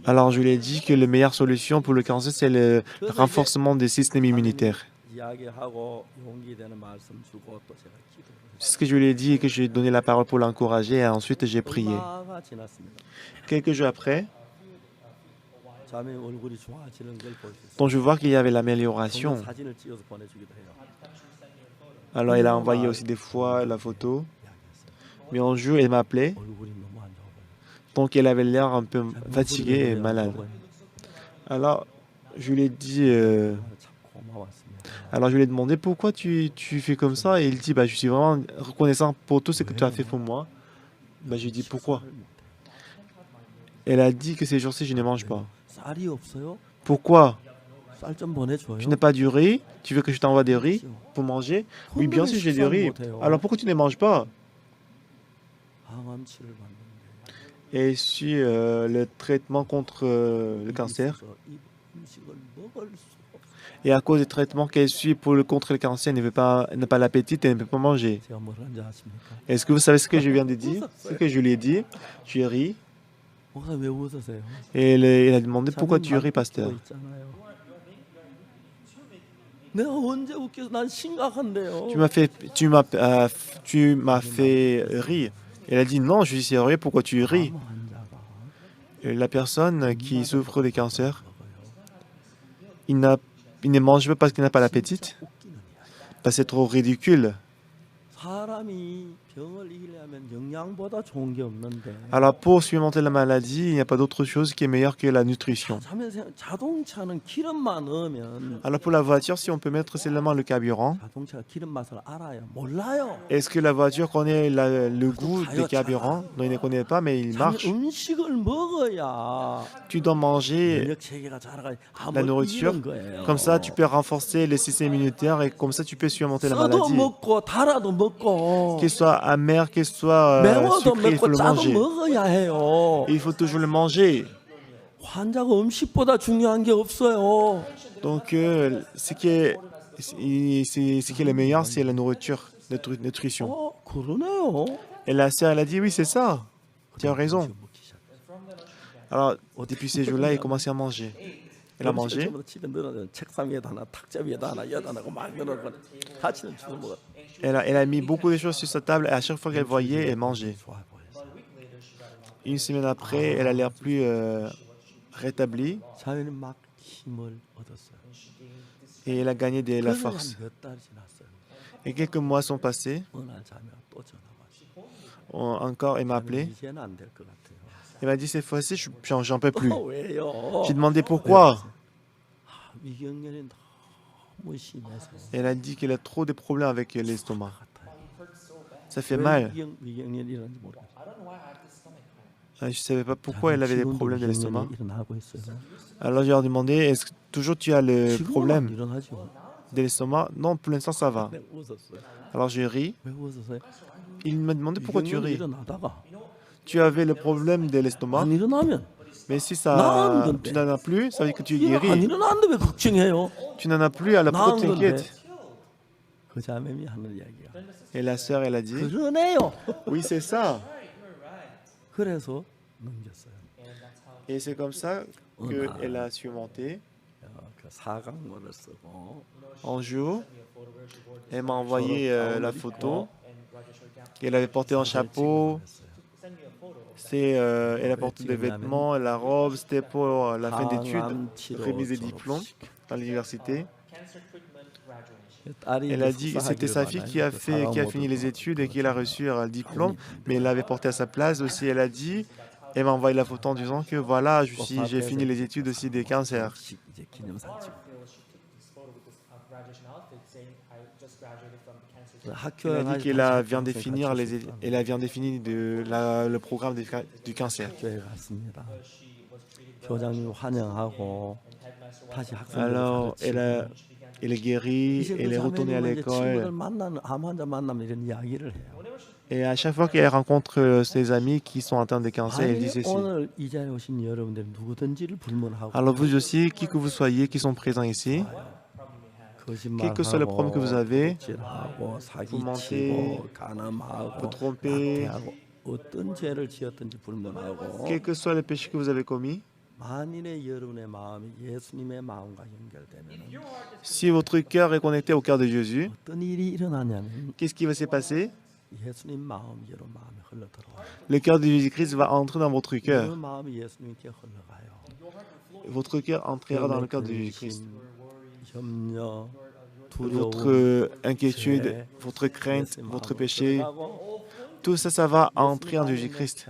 Alors je lui ai dit que la meilleure solution pour le cancer, c'est le renforcement du système immunitaire. C'est ce que je lui ai dit et que j'ai donné la parole pour l'encourager et ensuite j'ai prié. Quelques jours après, Donc je vois qu'il y avait l'amélioration. Alors il a envoyé aussi des fois la photo. Mais un jour, il m'appelait. Donc elle avait l'air un peu fatiguée et malade. Alors je lui ai dit... Alors je lui ai demandé pourquoi tu fais comme ça et il dit bah je suis vraiment reconnaissant pour tout ce que tu as fait pour moi. Bah je lui ai dit pourquoi. Elle a dit que ces jours-ci je ne mange pas. Pourquoi? Tu n'as pas du riz? Tu veux que je t'envoie des riz pour manger? Oui bien sûr j'ai du riz. Alors pourquoi tu ne manges pas? Et suit le traitement contre le cancer. Et à cause du traitement qu'elle suit contre le cancer, elle n'a pas l'appétit et elle ne peut pas manger. Est-ce que vous savez ce que je viens de dire? Ce que je lui ai dit, tu ris. Et il a demandé pourquoi tu ris, pasteur. Tu m'as fait rire. Elle a dit non, je suis sérieux, pourquoi tu ris? Et la personne qui souffre de cancer, il ne mange pas parce qu'il n'a pas l'appétit. Parce que c'est trop ridicule. Alors pour surmonter la maladie, il n'y a pas d'autre chose qui est meilleure que la nutrition. Alors pour la voiture, si on peut mettre seulement le carburant, est-ce que la voiture connaît le goût du carburant? Non, il ne connaît pas, mais il marche. Tu dois manger la nourriture, comme ça tu peux renforcer le système immunitaire et comme ça tu peux surmonter la maladie. Qu'il soit amer, qu'il soit sucré, il faut le manger. Il faut toujours le manger. Donc ce qui est le meilleur, c'est la nourriture, la nutrition. Et la sœur, elle a dit, oui, c'est ça. Tu as raison. Alors, depuis ces jours-là, il a commencé à manger. Elle a mangé. Elle a mis beaucoup de choses sur sa table et à chaque fois qu'elle voyait, elle mangeait. Une semaine après, elle a l'air plus rétablie et elle a gagné de la force. Et quelques mois sont passés. Encore, elle m'a appelé. Elle m'a dit cette fois-ci, j'en peux plus. J'ai demandé pourquoi. Elle a dit qu'elle a trop de problèmes avec l'estomac. Ça fait mal. Je ne savais pas pourquoi elle avait des problèmes de l'estomac. Alors je leur ai demandé, est-ce que toujours tu as le problème de l'estomac? Non, pour l'instant ça va. Alors je ris. Il m'a demandé pourquoi tu ris. Tu avais le problème de l'estomac. Mais si tu n'en as plus, ça veut dire que tu es guéri. Tu n'en as plus, alors pourquoi tu t'inquiètes? Et la sœur, elle a dit, oui, c'est ça. Et c'est comme ça qu'elle a surmonté. Un jour, elle m'a envoyé la photo. Elle avait porté un chapeau. Elle a porté des vêtements, la robe, c'était pour la fin d'études, remise des diplômes dans l'université. Elle a dit que c'était sa fille qui a fini les études et qui a reçu un diplôme, mais elle l'avait porté à sa place aussi. Elle a dit, elle m'a envoyé la photo en disant que voilà, j'ai fini les études aussi des cancers. Elle a dit qu'elle vient de finir le programme du cancer. Alors, elle est guérie, elle est retournée à l'école. Et à chaque fois qu'elle rencontre ses amis qui sont atteints de cancer, elle dit ceci. Alors vous aussi, qui que vous soyez, qui sont présents ici, quel que soit le problème que vous avez, vous mentez, vous trompez, quel que soit le péché que vous avez commis, si votre cœur est connecté au cœur de Jésus, qu'est-ce qui va se passer? Le cœur de Jésus-Christ va entrer dans votre cœur. votre cœur entrera dans le cœur de Jésus-Christ. Votre inquiétude, votre crainte, votre péché, tout ça, ça va entrer en Jésus-Christ.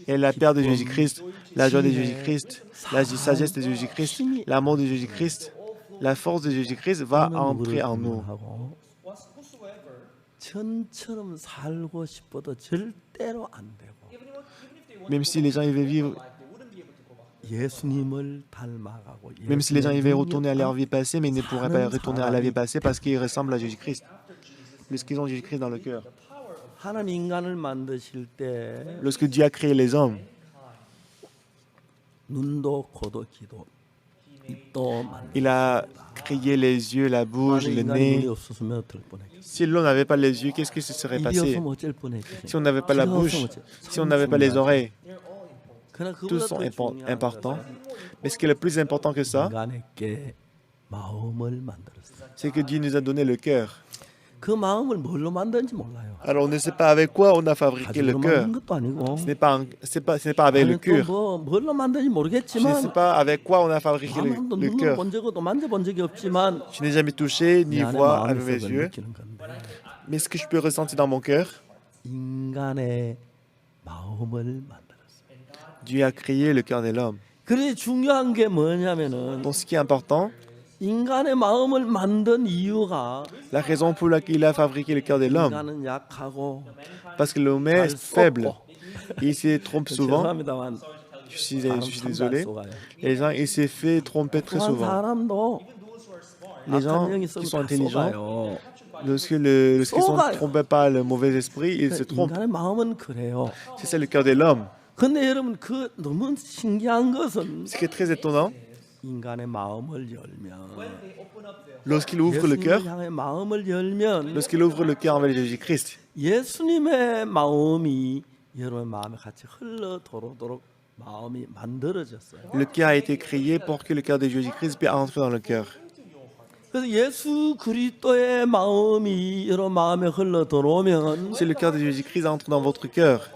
Et la paix de Jésus-Christ, la joie de Jésus-Christ, la sagesse de Jésus-Christ, l'amour de Jésus-Christ, la force de Jésus-Christ va entrer en nous. Même si les gens veulent vivre, même si les gens veulent retourner à leur vie passée, mais ils ne pourraient pas retourner à la vie passée parce qu'ils ressemblent à Jésus-Christ. Puisqu'ils ont Jésus-Christ dans le cœur. Lorsque Dieu a créé les hommes, il a créé les yeux, la bouche, le nez. Si l'homme n'avait pas les yeux, qu'est-ce qui se serait passé? Si on n'avait pas la bouche, si on n'avait pas les oreilles, tous sont importants. Mais ce qui est le plus important que ça, c'est que Dieu nous a donné le cœur. Alors on ne sait pas avec quoi on a fabriqué le cœur. Ce n'est pas avec le cœur. Je ne sais pas avec quoi on a fabriqué le cœur. Je n'ai jamais touché ni vu avec mes yeux. Mais ce que je peux ressentir dans mon cœur, Dieu a créé le cœur de l'homme. Donc ce qui est important, la raison pour laquelle il a fabriqué le cœur de l'homme, parce que l'homme est faible. Il se trompe souvent. Je suis désolé. Les gens, ils se font tromper très souvent. Les gens qui sont intelligents, lorsqu'ils ne sont trompés par le mauvais esprit, ils se trompent. C'est ça le cœur de l'homme. Ce qui est très étonnant, lorsqu'il ouvre le cœur, lorsqu'il ouvre le cœur envers Jésus-Christ, le cœur a été créé pour que le cœur de Jésus-Christ puisse entrer dans le cœur. Si le cœur de Jésus-Christ entre dans votre cœur,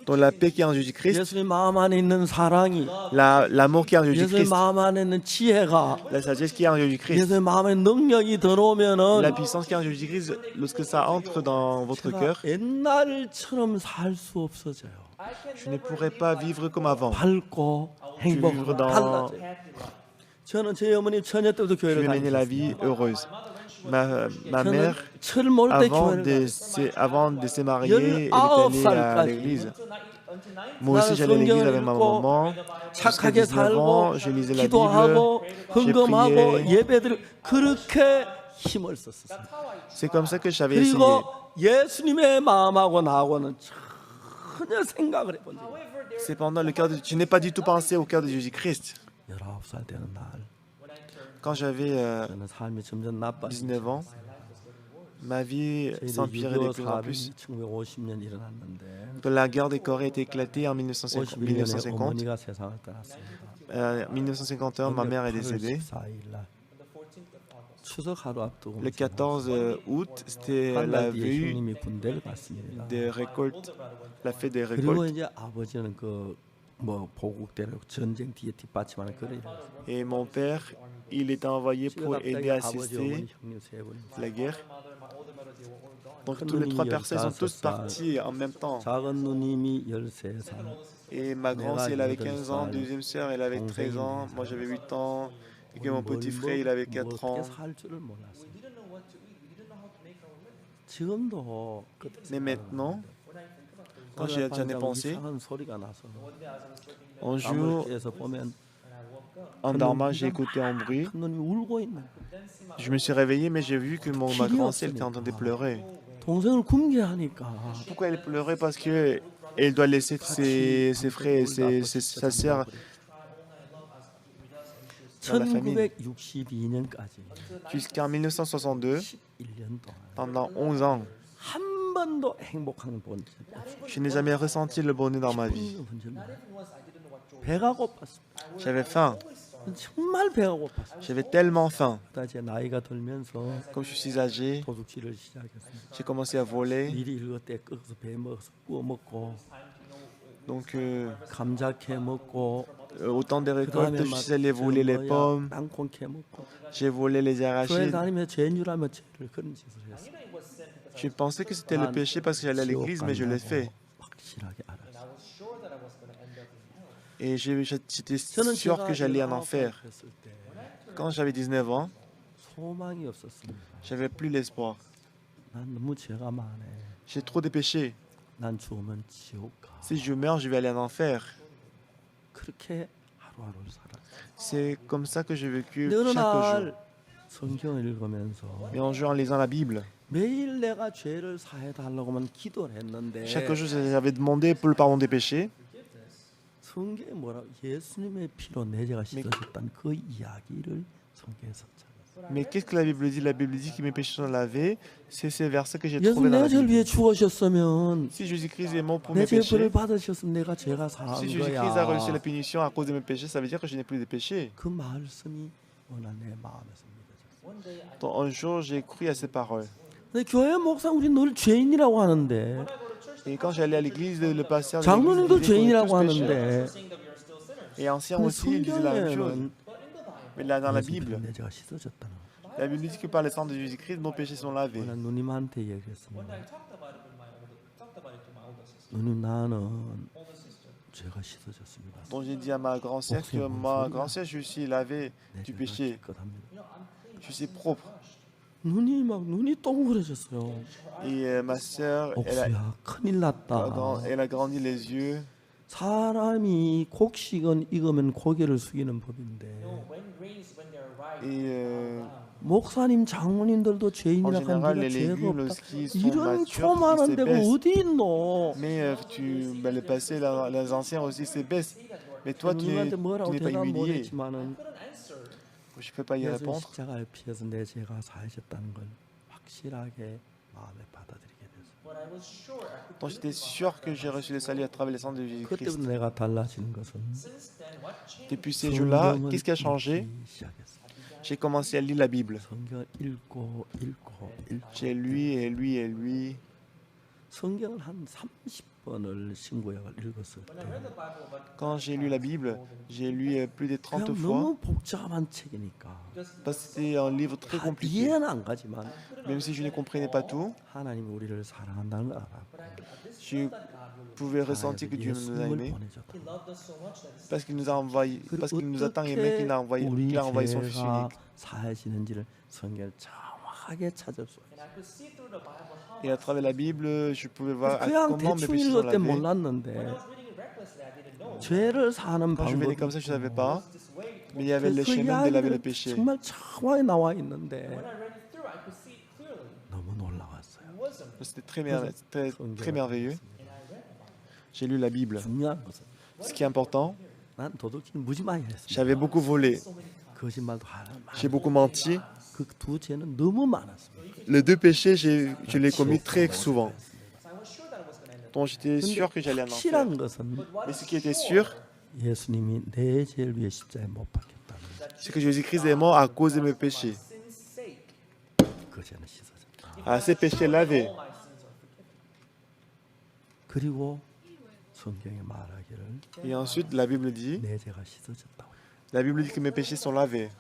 dans la paix qui est en Jésus-Christ, l'amour qui est en Jésus-Christ, la sagesse qui est en Jésus-Christ, la puissance qui est en Jésus-Christ, lorsque ça entre dans votre cœur, je ne pourrais pas vivre comme avant. Vivre dans... Je vais mener la vie heureuse. Ma mère, avant de se marier, elle est allée à l'église. Moi aussi, j'allais à l'église avec ma maman. Jusqu'à 19 ans, je lisais la Bible, j'ai prié. C'est comme ça que j'avais essayé. Cependant, je n'ai pas du tout pensé au cœur de Jésus-Christ. Quand j'avais 19 ans, ma vie s'empirait de plus en plus. La guerre de Corée a été éclatée en 1950. 1951, ma mère est décédée. Le 14 août, c'était la veille des récoltes, la fête des récoltes. Et mon père, il était envoyé pour aider à assister la guerre. Donc tous les trois personnes sont tous partis en même temps. Et ma grande sœur, elle avait 15 ans, deuxième sœur, elle avait 13 ans, moi j'avais 8 ans, et que mon petit frère, il avait 4 ans. Mais maintenant, quand j'en ai pensé, un jour, en dormant, j'ai écouté un bruit. Je me suis réveillé, mais j'ai vu que ma grand-sœur était en train de pleurer. Pourquoi elle pleurait? Parce qu'elle doit laisser ses frères et sa sœur dans la famille. Jusqu'en 1962, pendant 11 ans, je n'ai jamais ressenti le bonheur dans ma vie. J'avais faim. J'avais tellement faim. Comme je suis âgé, j'ai commencé à voler. Donc, au temps des récoltes, je suis allé voler les pommes, j'ai volé les arachides. Je pensais que c'était le péché parce que j'allais à l'église, mais je l'ai fait. Et j'étais sûr que j'allais en enfer. Quand j'avais 19 ans, j'avais plus l'espoir. J'ai trop de péchés. Si je meurs, je vais aller en enfer. C'est comme ça que j'ai vécu chaque jour. Et en jouant en lisant la Bible. Chaque jour, j'avais demandé pour le pardon des péchés. Mais qu'est-ce que la Bible dit? La Bible dit que mes péchés sont lavés. C'est ces versets que j'ai trouvés dans la Bible. Si Jésus-Christ est mort pour mes péchés, si Jésus-Christ a reçu la punition à cause de mes péchés, ça veut dire que je n'ai plus de péchés. Donc, un jour, j'ai cru à ces paroles. Et quand j'allais à l'église, le pasteur de l'église disait et ancien aussi, il disait la même chose. Mais là, dans la Bible dit que par le sang de Jésus-Christ, nos péchés sont lavés. Donc j'ai dit à ma grand-sœur que je suis lavé du péché. Je suis propre. Et ma sœur, elle a grandi les yeux. 목사님, 장로님들도 죄인이라고 하면 네가 죄가 없다. 이런 교만한 데가 어디 있노? Mais le passé, les anciens aussi se baissent. Mais toi, tu n'es pas humilié. Je ne peux pas y répondre. 십자가를 피해서 내 죄가 사해졌다는 걸 확실하게 마음에 받아들이게 됐어요. Donc j'étais sûr que j'ai reçu le salut à travers le sang de Jésus-Christ. 그때부터 내가 달라지는 것은 depuis ces jours-là, qu'est-ce qui a changé? J'ai commencé à lire la Bible. J'ai lu et lu et lu. Quand j'ai lu la Bible, j'ai lu plus de 30 fois. Parce que c'était un livre très compliqué. Même si je ne comprenais pas tout, je pouvais ressentir que Dieu nous a aimés. Parce qu'il nous a envoyé, parce qu'il nous a tant aimés qu'il a envoyé son Fils unique. Et à travers la Bible, je pouvais voir comment mes péchés sont lavés. Quand je venais comme ça, je ne savais pas. Mais il y avait le chemin de laver le péché. C'était très merveilleux. J'ai lu la Bible. Ce qui est important, j'avais beaucoup volé. J'ai beaucoup menti. Les deux péchés, je les commis très souvent. Donc j'étais sûr que j'allais en enfer. Mais ce qui était sûr, c'est que Jésus-Christ est mort à cause de mes péchés. À ces péchés lavés. Et ensuite, la Bible dit que mes péchés sont lavés.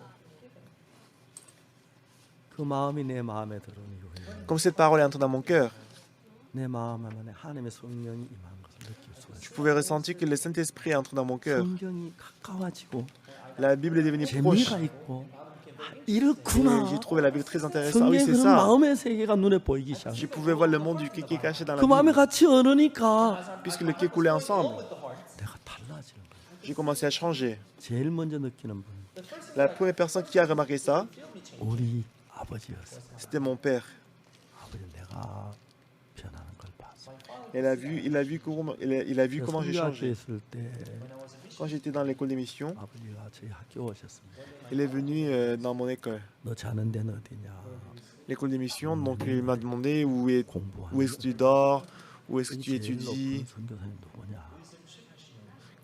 Comme cette parole est entrée dans mon cœur, je pouvais ressentir que le Saint-Esprit est entré dans mon cœur. La Bible est devenue proche. Et j'ai trouvé la Bible très intéressante. Oui, c'est ça. Je pouvais voir le monde du qui est caché dans la Bible. Puisque le qui coulait ensemble, j'ai commencé à changer. La première personne qui a remarqué ça, c'était mon père. Il a vu comment j'ai changé. Quand j'étais dans l'école de mission, il est venu dans mon école. L'école de mission, donc il m'a demandé où est-ce que tu dors, où est-ce que tu étudies.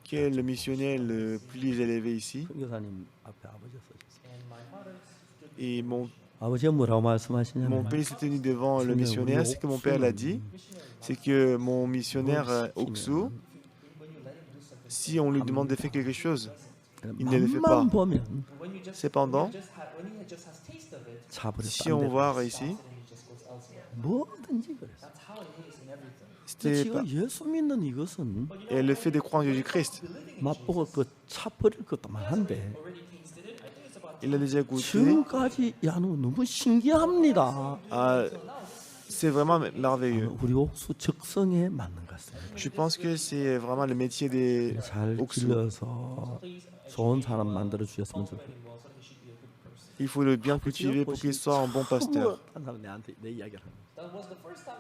Qui est le missionnaire le plus élevé ici? Et mon père s'est tenu devant le missionnaire. Ce que mon père l'a dit, c'est que mon missionnaire Oksu, Si on lui demande de faire quelque chose, il ne le fait pas. Cependant, si on voit ici, c'était pas... Et le fait de croire en Jésus-Christ, il a déjà goûté. C'est vraiment merveilleux. Je pense que c'est vraiment le métier des 옥수. Il faut le bien cultiver pour qu'il soit un bon pasteur.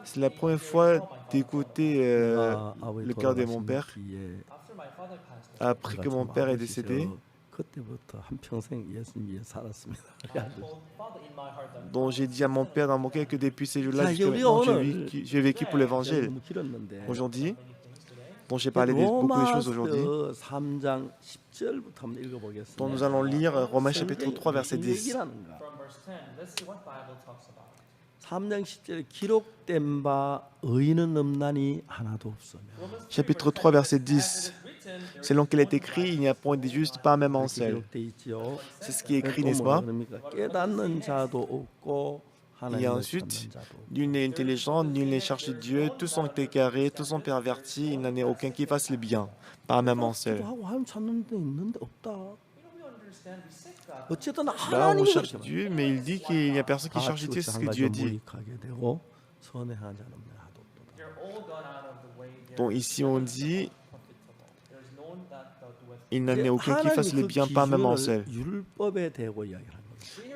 C'est la première fois d'écouter le cœur de mon père après que mon père est décédé. Donc j'ai dit à mon père dans mon cœur que depuis ces jours-là, j'ai vécu pour l'évangile. Aujourd'hui, dont j'ai parlé de beaucoup de choses aujourd'hui. Donc nous allons lire Romains chapitre 3, verset 10. Chapitre 3, verset 10. Selon qu'il est écrit, il n'y a point de juste, pas même un seul. C'est ce qui est écrit, n'est-ce pas? Et ensuite, nul n'est intelligent, nul n'est cherché de Dieu, tous sont égarés, tous sont pervertis, il n'en est aucun qui fasse le bien, pas même un seul. Là, on cherche Dieu, mais il dit qu'il n'y a personne qui cherche Dieu, c'est ce que Dieu dit. Donc ici, on dit, il n'en est aucun qui fasse le bien, pas même un seul.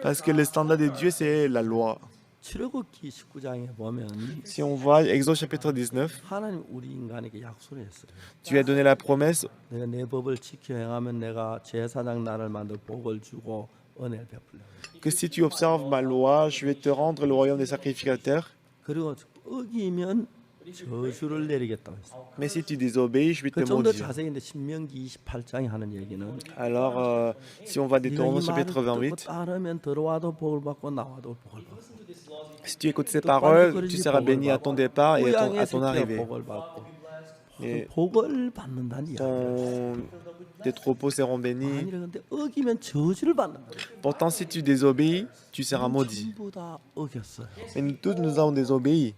Parce que le standard de Dieu, c'est la loi. Si on voit Exode chapitre 19, Dieu a donné la promesse que si tu observes ma loi, je vais te rendre le royaume des sacrificateurs. Mais si tu désobéis, je vais te maudire. Alors, si on va des Deutéronome chapitre 28, si tu écoutes ces paroles, tu seras béni à ton départ et à ton arrivée. Et tes troupeaux seront bénis. Pourtant, si tu désobéis, tu seras maudit. Mais nous tous, nous avons désobéi.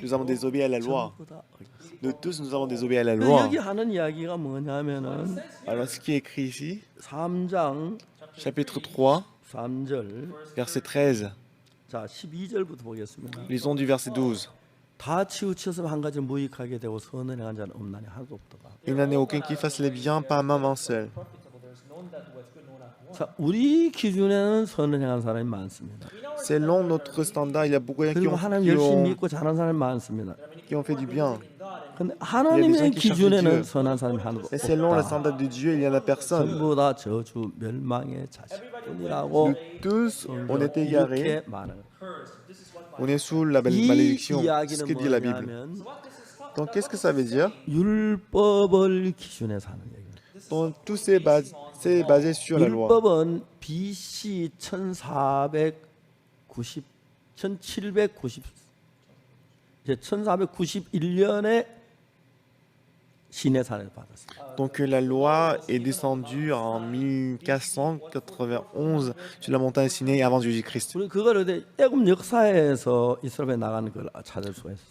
Nous avons désobéi à la loi. Nous tous, nous avons désobéi à la loi. Alors, ce qui est écrit ici, chapitre 3, verset 13. Lisons du verset 12. Il n'en est aucun qui fasse le bien, pas même un seul. Selon notre standard, il y a beaucoup de gens qui ont fait du bien. Il y a des gens qui cherchent Dieu. Et selon le standard de Dieu, il n'y en a personne. Nous tous, on est égarés. On est sous la malédiction. C'est ce que dit la Bible. Donc, qu'est-ce que ça veut dire? Donc, tout c'est basé sur la loi. BC 1491년에 시내산에서 받았습니다. Donc la loi est descendue en 1491 sur la montagne Sinaï avant Jésus-Christ.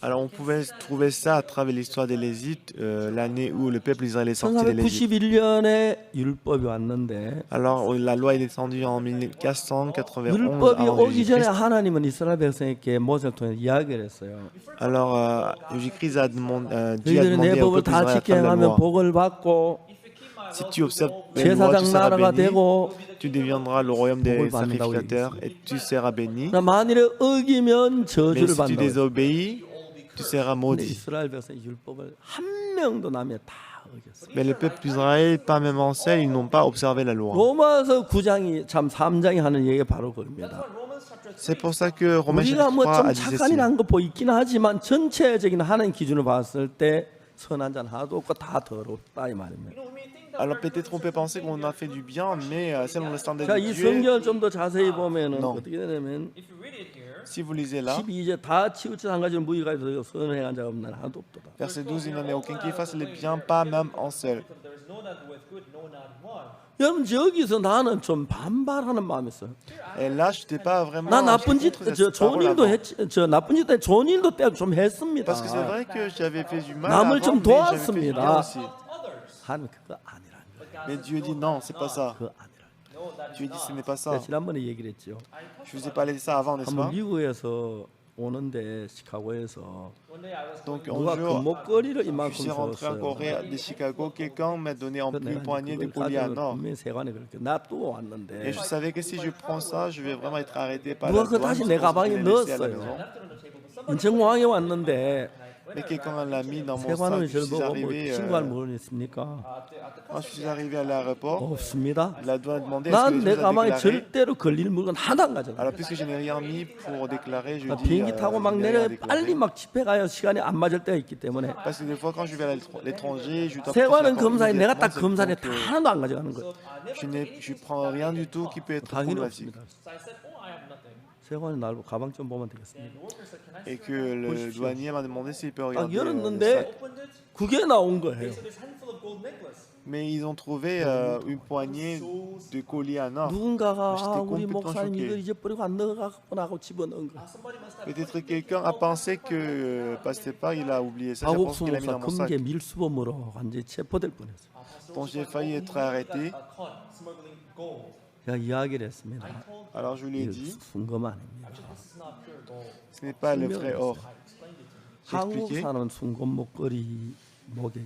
Alors on pouvait trouver ça à travers l'histoire de l'Égypte, l'année où le peuple israélien est sorti de l'Égypte. Alors la loi est descendue en 1491 avant Jésus-Christ. Alors Jésus-Christ a demandé, Dieu a demandé au peuple d'Israël à travers la loi. Si tu observes les lois, tu seras béni, tu deviendras le royaume des sacrificateurs et tu seras béni. Mais si tu désobéis, tu seras maudit. Mais le peuple d'Israël, pas même en seul, ils n'ont pas observé la loi. C'est pour ça que Romains chapitre 3 a dit ceci. Alors peut-être on peut penser qu'on a fait du bien, mais selon le standard de Dieu, non. Si vous lisez là, 12절 다 치우쳐 한 가지는 무익하여 선을 행한 자가 없나 하나도 없도다. verset 12, il n'en est aucun qui fasse le bien, pas même un seul. 여러분 여기서 나는 좀 반발하는 마음이 있어요. Et là, je n'étais pas vraiment 나 나쁜 짓, contre 저 cette 좋은 parole 일도 avant. 했, 저 나쁜 짓 때 좋은 일도 때 좀 했습니다. Parce que c'est vrai que j'avais fait du mal 남을 avant, 좀 mais j'avais fait du bien 도왔습니다. aussi. 하나님 그거 아니라는 거예요. Mais Dieu dit non, c'est pas ça. 그거 아니라. Dieu dit ce n'est pas ça. 제가 지난번에 얘기를 했죠. Je vous ai parlé de ça avant, n'est-ce 한번 pas? 미국에서 오는데 시카고에서 Donc 누가 un jour, 금목걸이를 je 이만큼 suis rentré en 줬어요. Corée de Chicago, quelqu'un m'a donné en une poignée de colliers en or. 분명히 세관에 그렇게 놔두고 Et 왔는데 je savais que si je prends ça, je vais vraiment être arrêté par 누가 la 그거 douane. 다시 Je 내 pense que 가방에 je l'ai laissé à la 넣었어요. maison. 인천공항에 왔는데 Mais quelqu'un l'a mis dans mon 세관은 sac. Je 저를 suis 보고 뭐 arrivé, 친구할 물 있습니까? quand je suis arrivé à l'aéroport, 없습니다. la douane a demandé est-ce que 난 les 내 choses à 가방에 déclarer. 절대로 걸릴 물건 하나도 안 가져가. Alors puisque je n'ai rien mis pour déclarer, je dis 비행기 타고 막 je n'ai 내려 rien déclaré. 빨리 막 집에 가요. 시간이 안 맞을 때가 있기 때문에 Parce que des fois quand je vais à l'étranger, je dois 세관은 faire 검사에 내가 딱 immédiatement, 검사에 donc, 다 하나도 안 가져가는 거예요. je prends rien du tout qui peut être 당연히 problématique. 없습니다. 세관이 나를 보고 가방 좀 보면 되겠습니다. Et que le douanier m'a demandé s'il peut 딱 regarder le sac. 열었는데 그게 나온 거예요. Mais ils ont trouvé une poignée de colliers en or. 누군가가 j'étais 우리 complètement 목사님 choqué. 이거 잊어버리고 안 넣어갔구나 하고 집어넣은 거예요. Peut-être quelqu'un a pensé que Pasteur Park, il a oublié ça. Je pense 박옥수 qu'il l'a mis 목사 dans mon sac. 금괴 밀수범으로 완전히 체포될 뻔했어요. Donc j'ai failli être arrêté. 제가 이야기를 했습니다. Alors je lui ai 이거 dit, 순금 아닙니다. ce n'est pas le vrai or. J'ai 한국 expliqué. 사람은 순금 목걸이 목에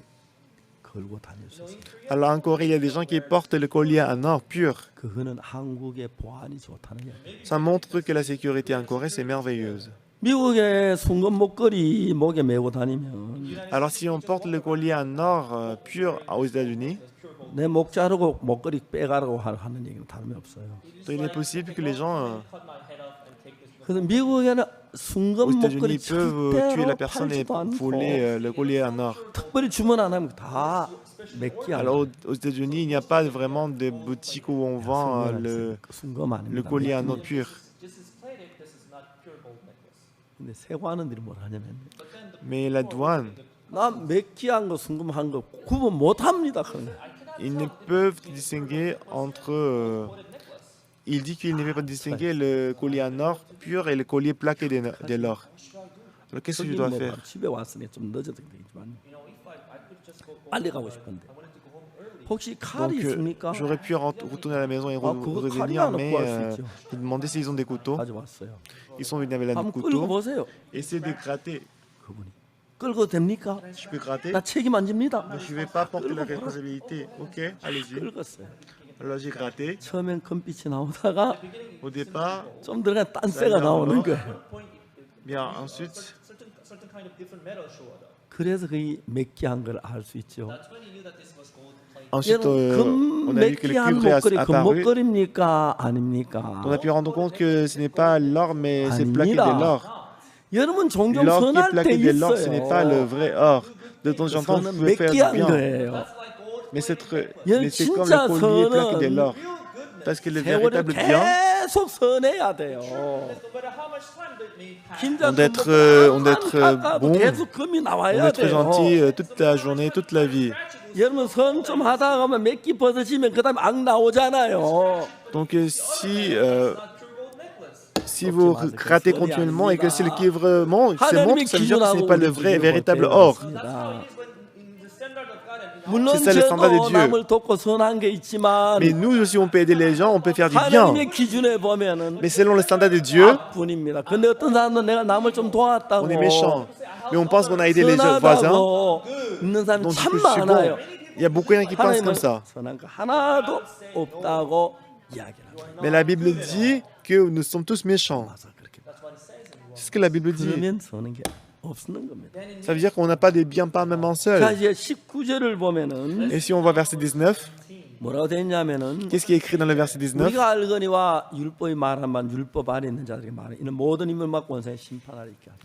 걸고 다닐 수 있어요. Alors en Corée, il y a des gens qui portent le collier en or pur. 그거는 한국의 보안이 좋다는 얘기예요. Ça montre que la sécurité en Corée, c'est merveilleuse. 미국의 순금 목걸이 목에 메고 다니면 Alors si on porte le collier en or pur aux États-Unis, 내 목 자르고 목걸이 빼가라고 하는 얘기는 다름이 없어요. donc il est possible que les gens 그래서 미국에는 aux 순금 목걸이 États-Unis peuvent tuer la 절대로 personne et 팔지도 않고 voler le collier en or. 특별히 주문 안 하면 다 맥기야. Alors aux États-Unis, il n'y a pas vraiment de boutique où on vend 순금 아닙니다. le collier en or pur. 근데 세관원들이 뭘 하냐면 Mais la douane, 나 맥기한 거 순금한 거 구분 못 합니다. 그런 거. ils ne peuvent distinguer entre. Il dit qu'il ne peut pas distinguer le collier en or pur et le collier plaqué de l'or. Alors qu'est-ce que je dois faire? 집에 왔으니 좀 늦어도 되지만 빨리 가고 싶은데 혹시 칼이 Donc 있습니까? j'aurais pu retourner à la maison et 그거 revenir, 칼이나 mais 구할 수 있죠. j'ai demandé s'ils ont des couteaux. 가져왔어요. Ils sont venus avec la 한번 끌고 couteau. 보세요. Essayez de gratter. 그분이 끌고 됩니까? Je peux gratter? 나 책임 안 집니다. Je ne vais pas porter la responsabilité. Ok, allez-y. 끌었어요. Alors j'ai gratté. 처음엔 금빛이 나오다가 Au départ, 좀 들어가 딴새가 나오는 거예요. bien ensuite, 그래서 그게 맥기한 걸 알 수 있죠. ensuite 금 on a vu que le 맥기한 cuivre est 목걸이 apparu. 금목걸입니까? 아닙니까? On a pu rendre compte que ce n'est pas l'or, mais c'est plaqué de l'or. 여러분 종종 L'or qui est 선할 때 plaqué de l'or, ce n'est pas le 있어요. vrai or. De temps en temps, vous 선은 pouvez faire du 맥기한 bien. 거예요. Mais c'est comme 진짜 le collier plaqué de 선은 l'or. Parce que le 세월을 véritable bien, 계속 선해야 돼요. on doit être bon, 계속 금이 on doit 나와야 être 돼요. gentil toute la journée, toute la vie. 여러분 선 좀 하다가 가면 맥기 벗어지면 그다음에 악 나오잖아요. Donc si vous grattez continuellement et que si le cuivre monte, ça veut dire que ce n'est pas le vrai, véritable or. 물론 C'est ça le standard de 저도 Dieu. 남을 돕고 선한 게 있지만 Mais nous aussi, on peut aider les gens, on peut faire du bien. 하나님의 기준에 보면은 Mais selon le standard de Dieu, 뿐입니다. 근데 어떤 사람은 내가 남을 좀 도왔다고 on est méchant. Mais on pense qu'on a aidé les voisins, 선하다고 있는 사람이 donc 참 je suis bon. 많아요. Il y a beaucoup de gens qui pensent comme 하나님은 ça. 선한 거 하나도 없다고 이야기를 합니다. Mais la Bible dit que nous sommes tous méchants. 맞아 그렇게. C'est ce que la Bible dit. 그러면 선한 게 없는 겁니다. Ça veut dire qu'on n'a pas des biens pas même en 자 seul. 이제 19절을 보면은 Et si on voit verset 19, 뭐라고 되어 있냐면은 qu'est-ce qui est écrit dans le verset 19? 우리가 알거니와 율법이 말한 바 율법 아래 있는 자들에게 말해 이는 모든 인물 맡고 원사의 심판하리 있게 하리.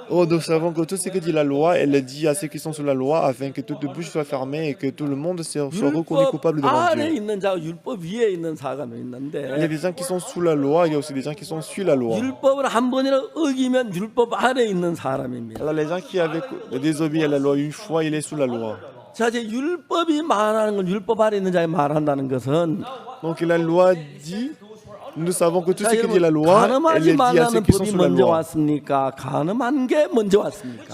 Oh, nous savons que tout ce que dit la loi, elle le dit à ceux qui sont sous la loi, afin que toute bouche soit fermée et que tout le monde soit reconnu coupable devant Dieu. Il y a des gens qui sont sous la loi, il y a aussi des gens qui sont sur la loi. Alors les gens qui avaient désobéi à la loi une fois, il est sous la loi. Donc la loi dit, nous savons que tout ce que dit la loi, elle est dit à ceux qui sont sous la loi.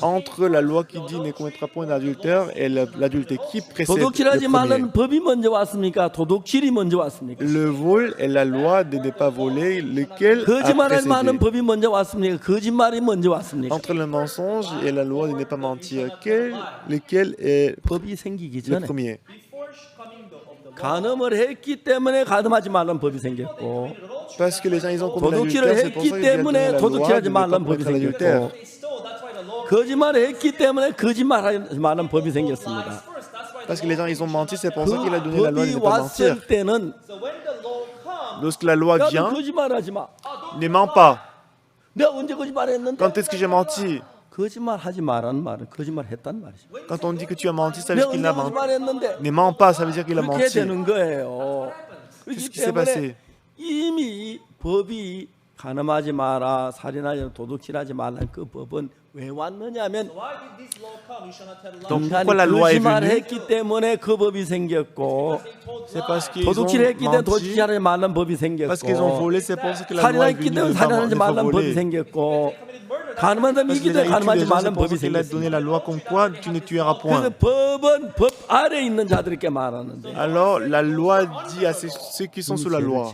Entre la loi qui dit ne commettra point d'adultère et l'adultère qui précède le premier. Le vol est la loi de ne pas voler, lequel a précédé. Entre le mensonge et la loi de ne pas mentir, lequel est le premier? Parce que les gens ils ont commis l'adultère, c'est pour ça qu'ils viennent donner la loi de ne pas commettre l'adultère. Parce que les gens ils ont menti, c'est pour ça qu'il a donné la loi de ne pas mentir. Lorsque la loi vient, ne mens pas. Quand est-ce que j'ai menti? Quand on dit que tu as menti, ça veut dire qu'il a menti. Ne mens pas, ça veut dire qu'il a menti. Qu'est-ce qui s'est passé? Donc pourquoi la loi est venue? C'est parce qu'ils ont menti, parce qu'ils ont volé, c'est pour ça que la loi est venue de voler. Parce qu'il a donné la loi comme quoi tu ne tueras point. Alors la loi dit à ceux qui sont sous la loi.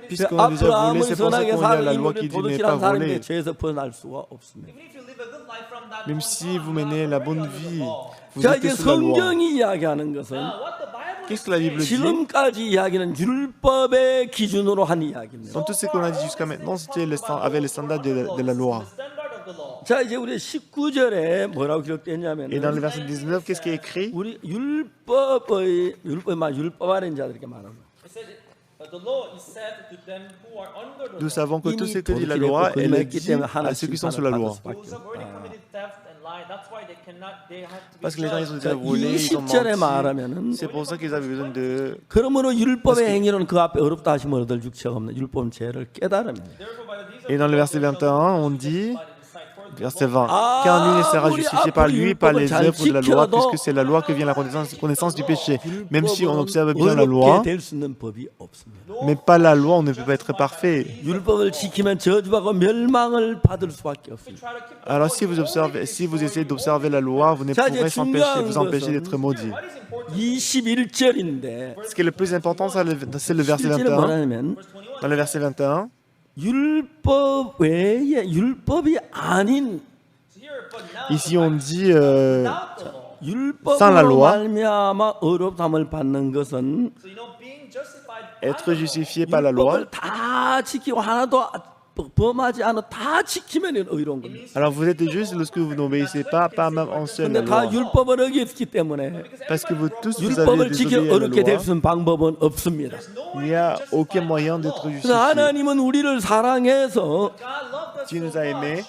Puisqu'on a déjà volé, c'est pour ça qu'on a la loi qui dit ne pas voler. Même si vous menez la bonne vie, vous êtes sous la loi. Qu'est-ce que la Bible dit? Dans tout ce qu'on a dit jusqu'à maintenant, c'était avec le standard de la loi. Et dans le verset 19, qu'est-ce qui est écrit? Nous savons que tout ce que dit la loi, elle est dit à ceux qui sont sous la loi. Parce que les gens ils ont déjà volé, ils ont menti. C'est pour ça qu'ils avaient besoin de... Et dans le verset 21, on dit... Verset 20. Car nul ne sera justifié par lui, par les œuvres de la loi, puisque c'est la loi que vient la connaissance du péché. Même si on observe bien la loi, mais pas la loi, on ne peut pas être parfait. Alors si vous essayez d'observer la loi, vous ne pourrez vous empêcher d'être maudit. Ce qui est le plus important, c'est le verset 21. Dans le verset 21, ici on dit sans la loi, être justifié par la loi. Alors vous êtes juste lorsque vous n'obéissez pas même en seul la loi. Parce que vous tous vous avez désobéi à la loi. Il n'y a aucun moyen d'être justifié. Dieu nous a aimés.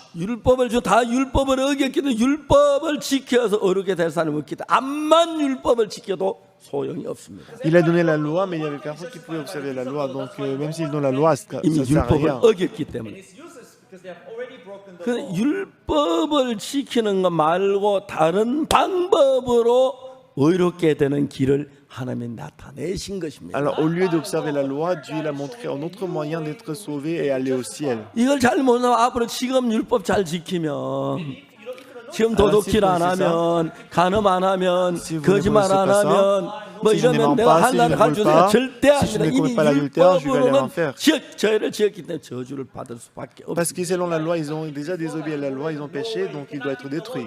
Il a donné la loi, mais il n'y avait personne qui pouvait observer la loi. Donc même s'ils donnent la loi, ça ne sert à rien. Alors au lieu d'observer la loi, Dieu l'a montré un autre moyen d'être sauvé et aller au ciel. 지금 도둑질 안 하면, 간음 안 하면, 거짓말 안 하면, 뭐 이러면 내가 하나님 가르쳐주세요. 절대 아닙니다. 이미 율법으로는 저희를 지었기 때문에 저주를 받을 수밖에 없습니다. Parce que selon la loi, ils ont déjà désobéi à la loi, ils ont péché, donc il doit être détruit.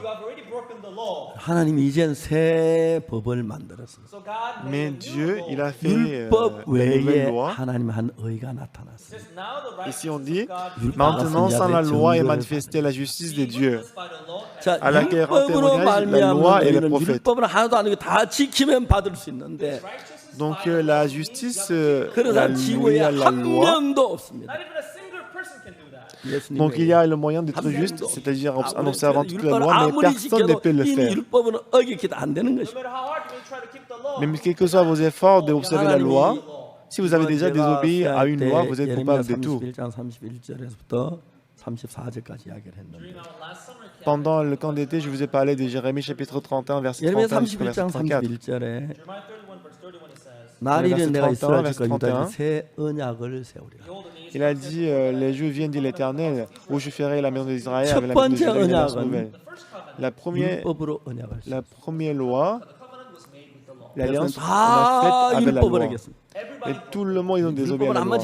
하나님이 이젠 새 법을 만들었습니다. Mais Dieu, il a fait 율법 외에 하나님 한 의가 나타났습니다. Ici on dit, maintenant sans la loi est manifestée la justice de Dieu. À laquelle témoignage la loi et les prophètes. Donc la justice, la loi, Donc il y a le moyen d'être juste, c'est-à-dire en observant toute la loi, mais personne ne peut le faire. Même quels que soient vos efforts d'observer la loi, si vous avez déjà désobéi à une loi, vous êtes coupable de tout. Pendant le camp d'été, je vous ai parlé de Jérémie chapitre 31, verset 31 jusqu'au verset 34. Il a dit, les jours viennent, dit l'Éternel, où je ferai la maison d'Israël avec la maison de Juda une alliance nouvelle. La première loi, l'alliance qu'on a faite avec la loi. Et tout le monde, ils ont désobéi à la loi.